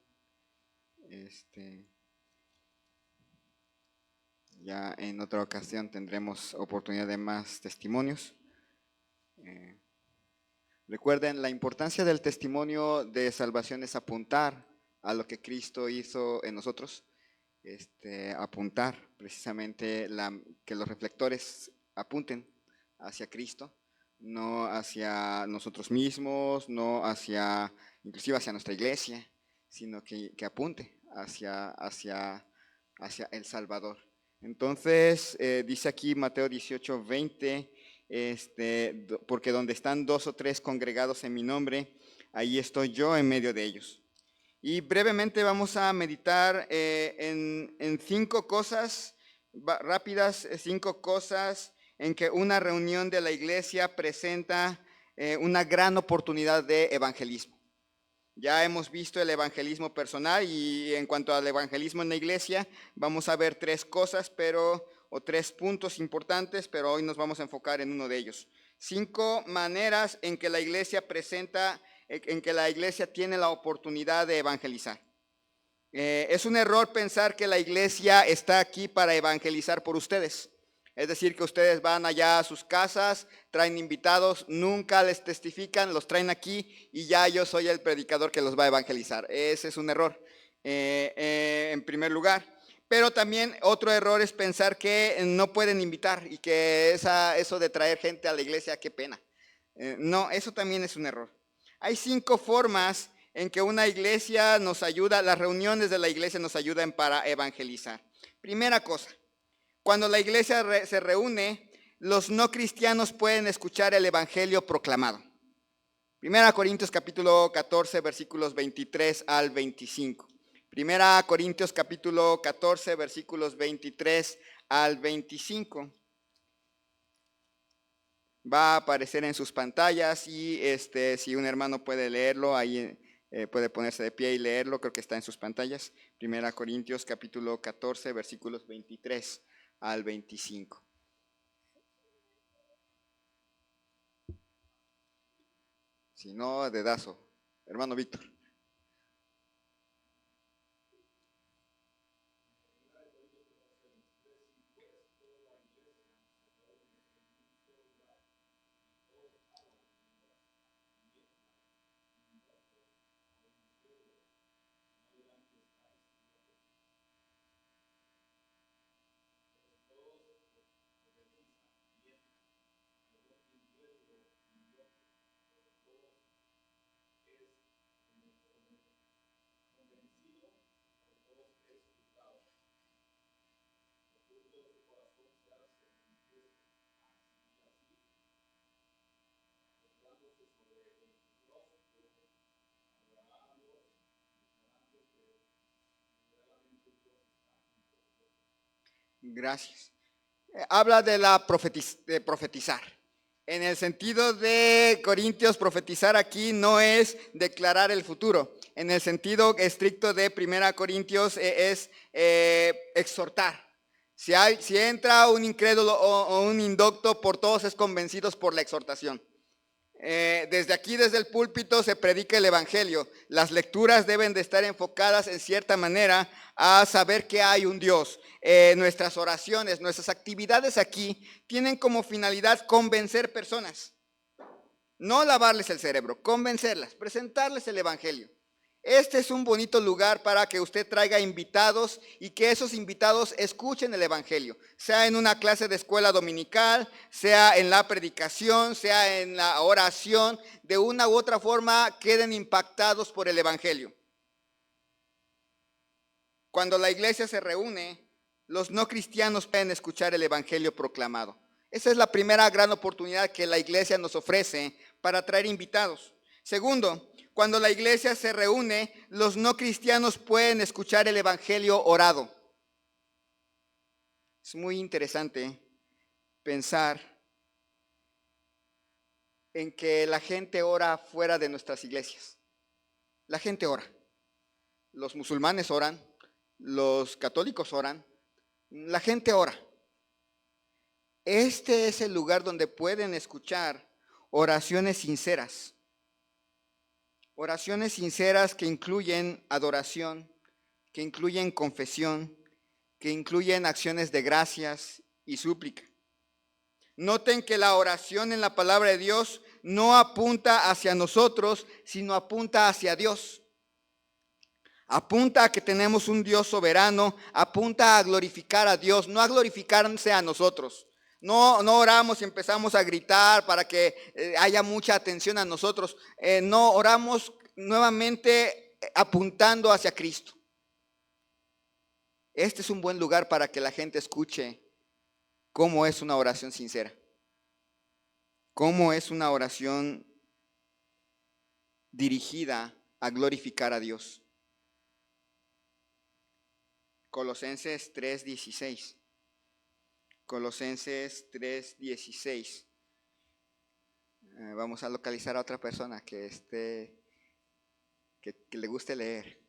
Ya en otra ocasión tendremos oportunidad de más testimonios. Recuerden, la importancia del testimonio de salvación es apuntar a lo que Cristo hizo en nosotros. Apuntar precisamente que los reflectores apunten hacia Cristo, no hacia nosotros mismos, no hacia, inclusive hacia nuestra iglesia, sino que apunte hacia el Salvador. Entonces, dice aquí Mateo 18, 20, porque donde están 2 o 3 congregados en mi nombre, ahí estoy yo en medio de ellos. Y brevemente vamos a meditar en 5 cosas rápidas, 5 cosas en que una reunión de la iglesia presenta una gran oportunidad de evangelismo. Ya hemos visto el evangelismo personal y en cuanto al evangelismo en la iglesia, vamos a ver 3 cosas, o 3 puntos importantes, pero hoy nos vamos a enfocar en uno de ellos. 5 maneras en que la iglesia tiene la oportunidad de evangelizar. Es un error pensar que la iglesia está aquí para evangelizar por ustedes. Es decir, que ustedes van allá a sus casas, traen invitados, nunca les testifican, los traen aquí y ya yo soy el predicador que los va a evangelizar. Ese es un error, en primer lugar. Pero también otro error es pensar que no pueden invitar y que eso de traer gente a la iglesia, qué pena. No, eso también es un error. Hay 5 formas en que una iglesia nos ayuda, las reuniones de la iglesia nos ayudan para evangelizar. Primera cosa, cuando la iglesia se reúne, los no cristianos pueden escuchar el evangelio proclamado. Primera Corintios capítulo 14, versículos 23 al 25. Primera Corintios capítulo 14, versículos 23 al 25. Va a aparecer en sus pantallas y si un hermano puede leerlo, ahí puede ponerse de pie y leerlo, creo que está en sus pantallas. Primera Corintios capítulo 14, versículos 23 al 25. Si no, dedazo. Hermano Víctor. Gracias. Habla de de profetizar. En el sentido de Corintios, profetizar aquí no es declarar el futuro. En el sentido estricto de Primera Corintios es exhortar. Si entra un incrédulo o un indocto, por todos es convencidos por la exhortación. Desde aquí, desde el púlpito, se predica el evangelio. Las lecturas deben de estar enfocadas en cierta manera a saber que hay un Dios. Nuestras oraciones, nuestras actividades aquí tienen como finalidad convencer personas. No lavarles el cerebro, convencerlas, presentarles el evangelio. Este es un bonito lugar para que usted traiga invitados y que esos invitados escuchen el evangelio, sea en una clase de escuela dominical, sea en la predicación, sea en la oración, de una u otra forma queden impactados por el evangelio. Cuando la iglesia se reúne, los no cristianos pueden escuchar el evangelio proclamado. Esa es la primera gran oportunidad que la iglesia nos ofrece para traer invitados. Segundo, cuando la iglesia se reúne, los no cristianos pueden escuchar el evangelio orado. Es muy interesante pensar en que la gente ora fuera de nuestras iglesias. La gente ora. Los musulmanes oran, los católicos oran, la gente ora. Este es el lugar donde pueden escuchar oraciones sinceras. Oraciones sinceras que incluyen adoración, que incluyen confesión, que incluyen acciones de gracias y súplica. Noten que la oración en la palabra de Dios no apunta hacia nosotros, sino apunta hacia Dios. Apunta a que tenemos un Dios soberano, apunta a glorificar a Dios, no a glorificarse a nosotros. No oramos y empezamos a gritar para que haya mucha atención a nosotros. No, oramos nuevamente apuntando hacia Cristo. Este es un buen lugar para que la gente escuche cómo es una oración sincera. Cómo es una oración dirigida a glorificar a Dios. Colosenses 3:16. Colosenses 3:16. Vamos a localizar a otra persona que le guste leer.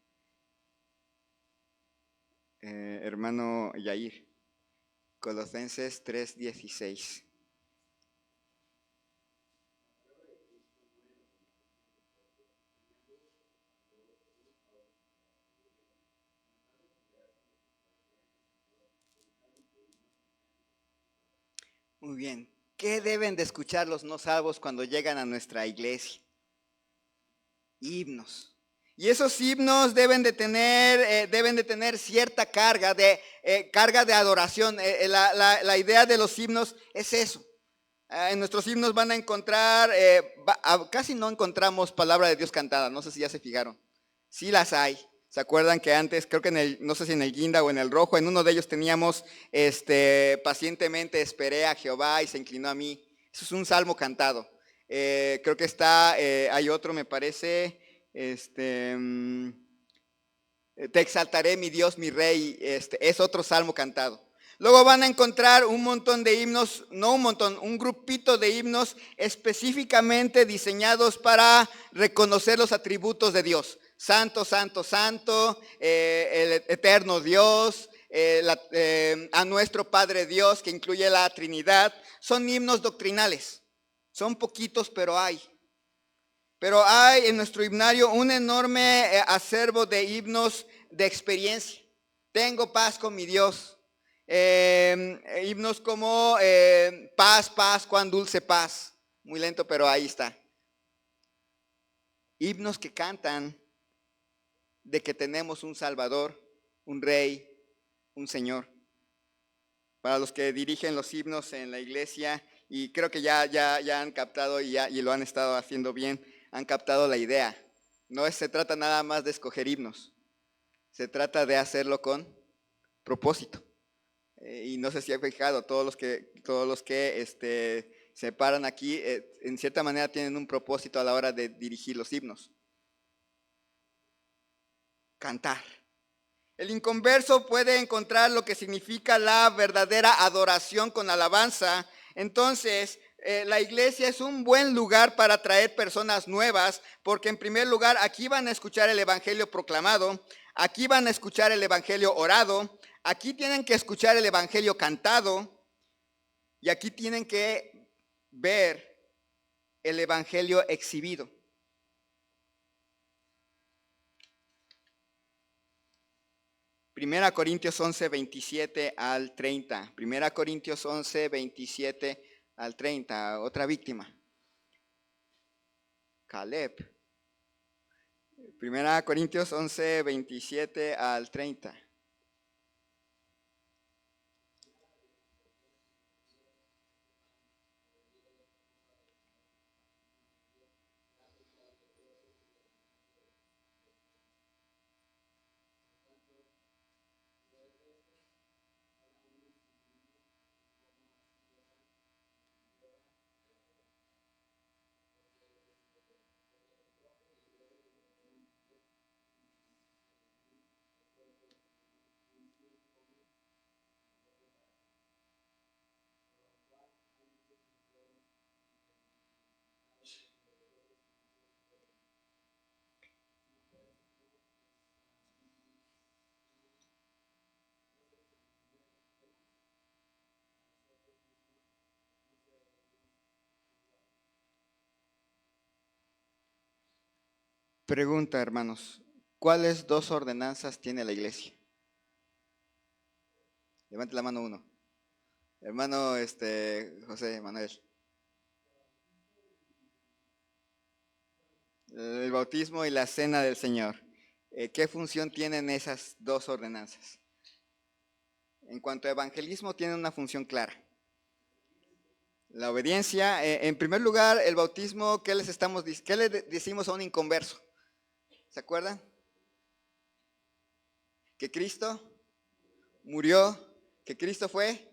Hermano Yair. Colosenses 3:16. Muy bien. ¿Qué deben de escuchar los no salvos cuando llegan a nuestra iglesia? Himnos. Y esos himnos deben de tener cierta carga de adoración. La idea de los himnos es eso. En nuestros himnos van a encontrar, casi no encontramos palabra de Dios cantada, no sé si ya se fijaron. Sí las hay. ¿Se acuerdan que antes, creo que no sé si en el guinda o en el rojo, en uno de ellos teníamos, pacientemente esperé a Jehová y se inclinó a mí? Eso es un salmo cantado. Creo que hay otro, me parece, te exaltaré mi Dios, mi Rey, es otro salmo cantado. Luego van a encontrar un montón de himnos, no un montón, un grupito de himnos específicamente diseñados para reconocer los atributos de Dios. Santo, santo, santo, el eterno Dios, a nuestro Padre Dios, que incluye la Trinidad. Son himnos doctrinales, son poquitos, pero hay. Pero hay en nuestro himnario un enorme acervo de himnos de experiencia. Tengo paz con mi Dios. Himnos como paz, paz, cuán dulce paz. Muy lento, pero ahí está. Himnos que cantan de que tenemos un Salvador, un Rey, un Señor. Para los que dirigen los himnos en la iglesia, y creo que ya han captado y lo han estado haciendo bien, han captado la idea. No se trata nada más de escoger himnos, se trata de hacerlo con propósito. Y no sé si han fijado, todos los que se paran aquí, en cierta manera tienen un propósito a la hora de dirigir los himnos. Cantar. El inconverso puede encontrar lo que significa la verdadera adoración con alabanza. Entonces, la iglesia es un buen lugar para atraer personas nuevas, porque en primer lugar aquí van a escuchar el evangelio proclamado, aquí van a escuchar el evangelio orado, aquí tienen que escuchar el evangelio cantado y aquí tienen que ver el evangelio exhibido. Primera Corintios 11, 27 al 30. Primera Corintios 11, 27 al 30. Otra víctima. Caleb. Primera Corintios 11, 27 al 30. Pregunta, hermanos, ¿cuáles dos ordenanzas tiene la iglesia? Levante la mano uno. Hermano José Manuel. El bautismo y la cena del Señor. ¿Qué función tienen esas dos ordenanzas? En cuanto a evangelismo, tienen una función clara. La obediencia, en primer lugar, el bautismo, ¿qué le decimos a un inconverso? ¿Se acuerdan? Que Cristo murió, que Cristo fue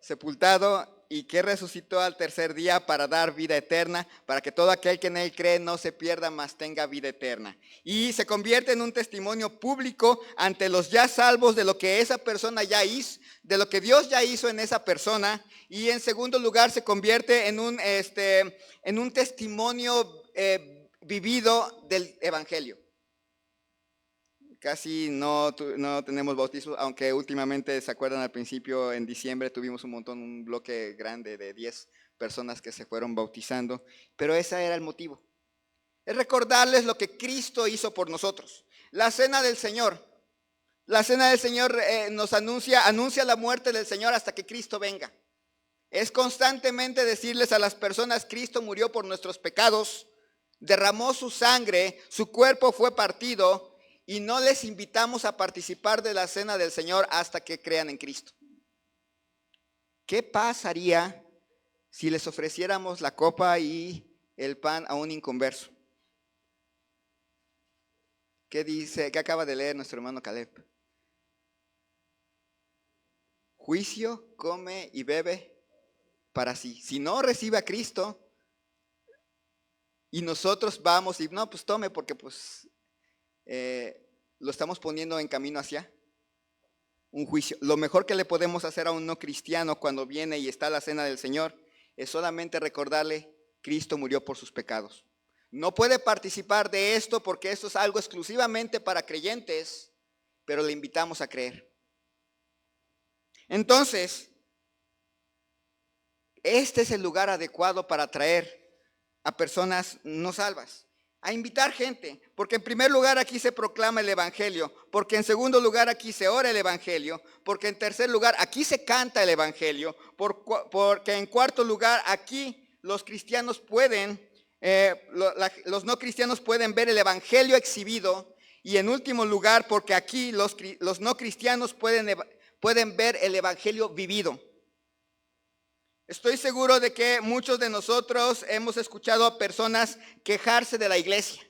sepultado y que resucitó al tercer día para dar vida eterna, para que todo aquel que en él cree no se pierda, mas tenga vida eterna. Y se convierte en un testimonio público ante los ya salvos de lo que esa persona ya hizo, de lo que Dios ya hizo en esa persona. Y en segundo lugar se convierte en un testimonio vivido del evangelio. Casi no tenemos bautismo, aunque últimamente, ¿se acuerdan? Al principio, en diciembre, tuvimos un bloque grande de 10 personas que se fueron bautizando, pero ese era el motivo. Es recordarles lo que Cristo hizo por nosotros. La cena del Señor nos anuncia la muerte del Señor hasta que Cristo venga. Es constantemente decirles a las personas, Cristo murió por nuestros pecados, derramó su sangre, su cuerpo fue partido y no les invitamos a participar de la cena del Señor hasta que crean en Cristo. ¿Qué pasaría si les ofreciéramos la copa y el pan a un inconverso? ¿Qué dice? ¿Qué acaba de leer nuestro hermano Caleb? Juicio, come y bebe para sí. Si no recibe a Cristo y nosotros vamos y no, pues tome porque pues lo estamos poniendo en camino hacia un juicio. Lo mejor que le podemos hacer a un no cristiano cuando viene y está a la cena del Señor es solamente recordarle, Cristo murió por sus pecados. No puede participar de esto porque esto es algo exclusivamente para creyentes, pero le invitamos a creer. Entonces, este es el lugar adecuado para traer a personas no salvas, a invitar gente, porque en primer lugar aquí se proclama el evangelio, porque en segundo lugar aquí se ora el evangelio, porque en tercer lugar aquí se canta el evangelio, porque en cuarto lugar aquí los cristianos pueden, los no cristianos pueden ver el evangelio exhibido, y en último lugar porque aquí los no cristianos pueden ver el evangelio vivido. Estoy seguro de que muchos de nosotros hemos escuchado a personas quejarse de la iglesia.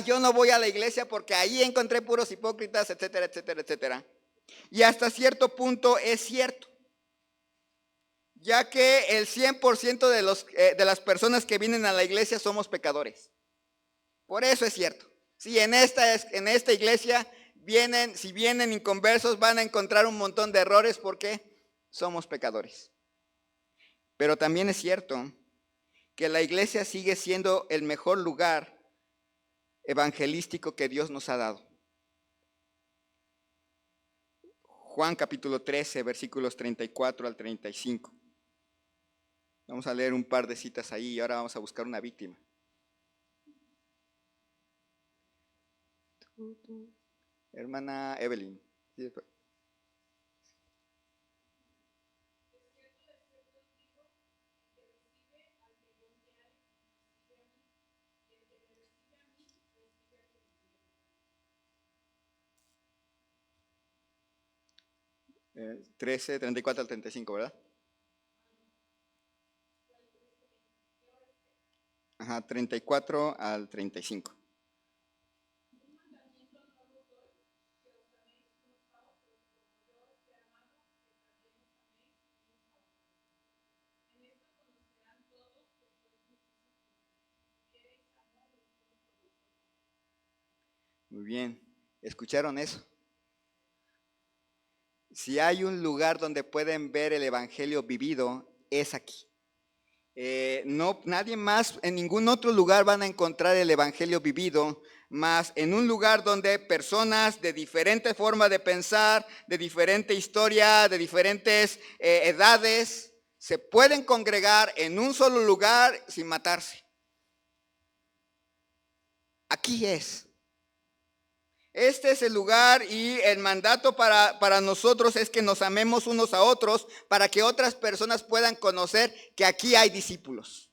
Yo no voy a la iglesia porque ahí encontré puros hipócritas, etcétera, etcétera, etcétera. Y hasta cierto punto es cierto, ya que el 100% de las personas que vienen a la iglesia somos pecadores. Por eso es cierto. Sí, en esta iglesia si vienen inconversos van a encontrar un montón de errores porque somos pecadores. Pero también es cierto que la iglesia sigue siendo el mejor lugar evangelístico que Dios nos ha dado. Juan capítulo 13, versículos 34 al 35. Vamos a leer un par de citas ahí y ahora vamos a buscar una víctima. Hermana Evelyn. 13, 34 al 35, ¿verdad? Ajá, 34 al 35. Muy bien, ¿escucharon eso? Si hay un lugar donde pueden ver el evangelio vivido, es aquí. Nadie más, en ningún otro lugar van a encontrar el evangelio vivido, más en un lugar donde personas de diferente forma de pensar, de diferente historia, de diferentes edades, se pueden congregar en un solo lugar sin matarse. Aquí es. Este es el lugar y el mandato para nosotros es que nos amemos unos a otros para que otras personas puedan conocer que aquí hay discípulos.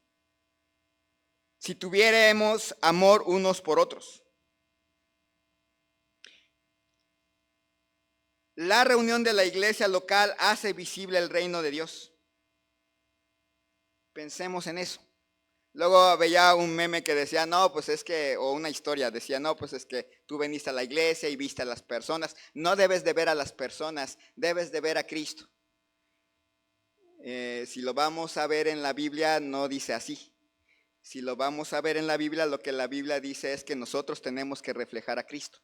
Si tuviéramos amor unos por otros. La reunión de la iglesia local hace visible el reino de Dios. Pensemos en eso. Luego veía un meme que decía, no, pues es que, o una historia, decía, no, pues es que tú veniste a la iglesia y viste a las personas. No debes de ver a las personas, debes de ver a Cristo. Si lo vamos a ver en la Biblia, no dice así. Si lo vamos a ver en la Biblia, lo que la Biblia dice es que nosotros tenemos que reflejar a Cristo.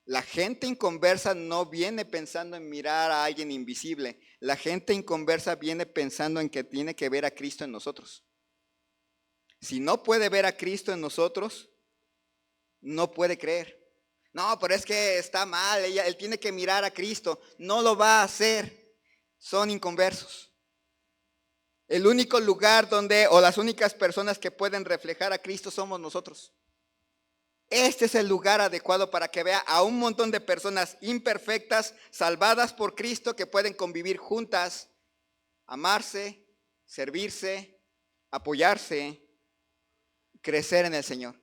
La gente inconversa no viene pensando en mirar a alguien invisible. La gente inconversa viene pensando en que tiene que ver a Cristo en nosotros. Si no puede ver a Cristo en nosotros, no puede creer. No, pero es que está mal, él tiene que mirar a Cristo. No lo va a hacer. Son inconversos. El único lugar donde, o las únicas personas que pueden reflejar a Cristo somos nosotros. Este es el lugar adecuado para que vea a un montón de personas imperfectas, salvadas por Cristo, que pueden convivir juntas, amarse, servirse, apoyarse, crecer en el Señor.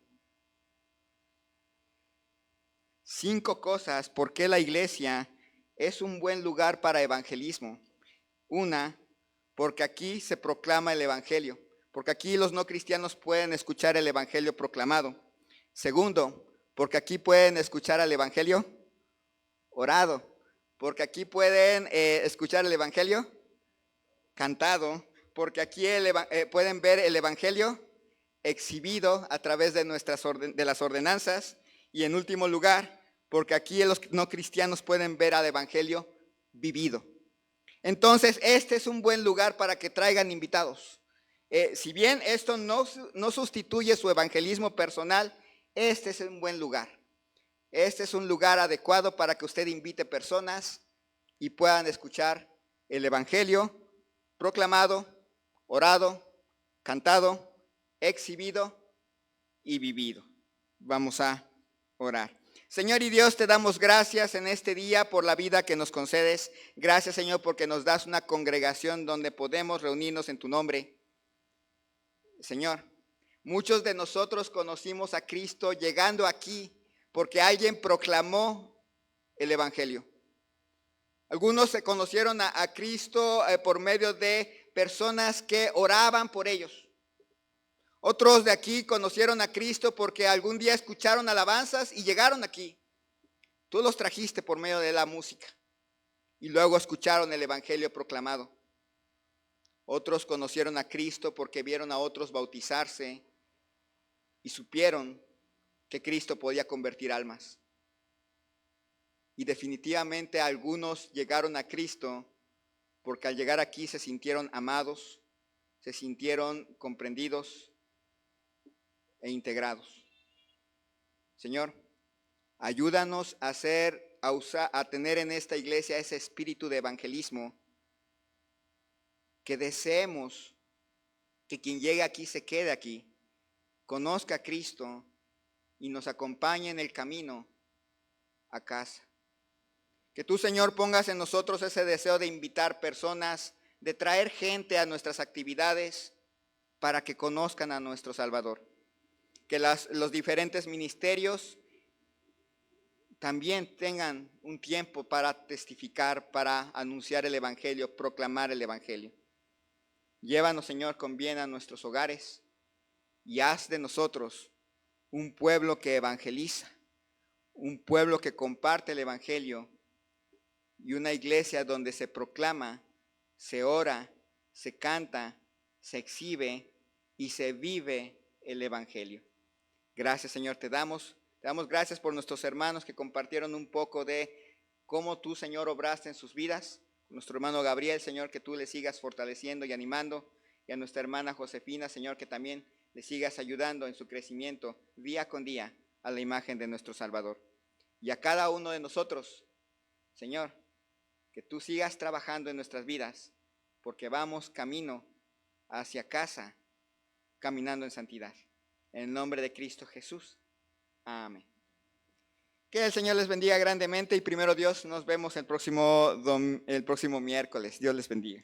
5 cosas por qué la iglesia es un buen lugar para evangelismo. 1, porque aquí se proclama el evangelio, porque aquí los no cristianos pueden escuchar el evangelio proclamado. 2, porque aquí pueden escuchar el evangelio orado, porque aquí pueden escuchar el evangelio cantado, porque aquí pueden ver el evangelio exhibido a través de de las ordenanzas. Y en último lugar, porque aquí los no cristianos pueden ver al evangelio vivido. Entonces, este es un buen lugar para que traigan invitados. Si bien esto no sustituye su evangelismo personal, este es un buen lugar. Este es un lugar adecuado para que usted invite personas y puedan escuchar el evangelio proclamado, orado, cantado, exhibido y vivido. Vamos a orar. Señor y Dios, te damos gracias en este día por la vida que nos concedes. Gracias, Señor, porque nos das una congregación donde podemos reunirnos en tu nombre. Señor, muchos de nosotros conocimos a Cristo llegando aquí porque alguien proclamó el evangelio. Algunos se conocieron a Cristo por medio de personas que oraban por ellos. Otros de aquí conocieron a Cristo porque algún día escucharon alabanzas y llegaron aquí. Tú los trajiste por medio de la música y luego escucharon el evangelio proclamado. Otros conocieron a Cristo porque vieron a otros bautizarse y supieron que Cristo podía convertir almas. Y definitivamente algunos llegaron a Cristo porque al llegar aquí se sintieron amados, se sintieron comprendidos e integrados. Señor, ayúdanos a tener en esta iglesia ese espíritu de evangelismo, que deseemos que quien llegue aquí se quede aquí, conozca a Cristo y nos acompañe en el camino a casa. Que tú, Señor, pongas en nosotros ese deseo de invitar personas, de traer gente a nuestras actividades para que conozcan a nuestro Salvador. Que los diferentes ministerios también tengan un tiempo para testificar, para anunciar el evangelio, proclamar el evangelio. Llévanos, Señor, con bien a nuestros hogares y haz de nosotros un pueblo que evangeliza, un pueblo que comparte el evangelio y una iglesia donde se proclama, se ora, se canta, se exhibe y se vive el evangelio. Gracias, Señor, te damos gracias por nuestros hermanos que compartieron un poco de cómo tú, Señor, obraste en sus vidas. Nuestro hermano Gabriel, Señor, que tú le sigas fortaleciendo y animando. Y a nuestra hermana Josefina, Señor, que también le sigas ayudando en su crecimiento día con día a la imagen de nuestro Salvador. Y a cada uno de nosotros, Señor, que tú sigas trabajando en nuestras vidas, porque vamos camino hacia casa, caminando en santidad. En el nombre de Cristo Jesús. Amén. Que el Señor les bendiga grandemente y primero Dios, nos vemos el próximo miércoles. Dios les bendiga.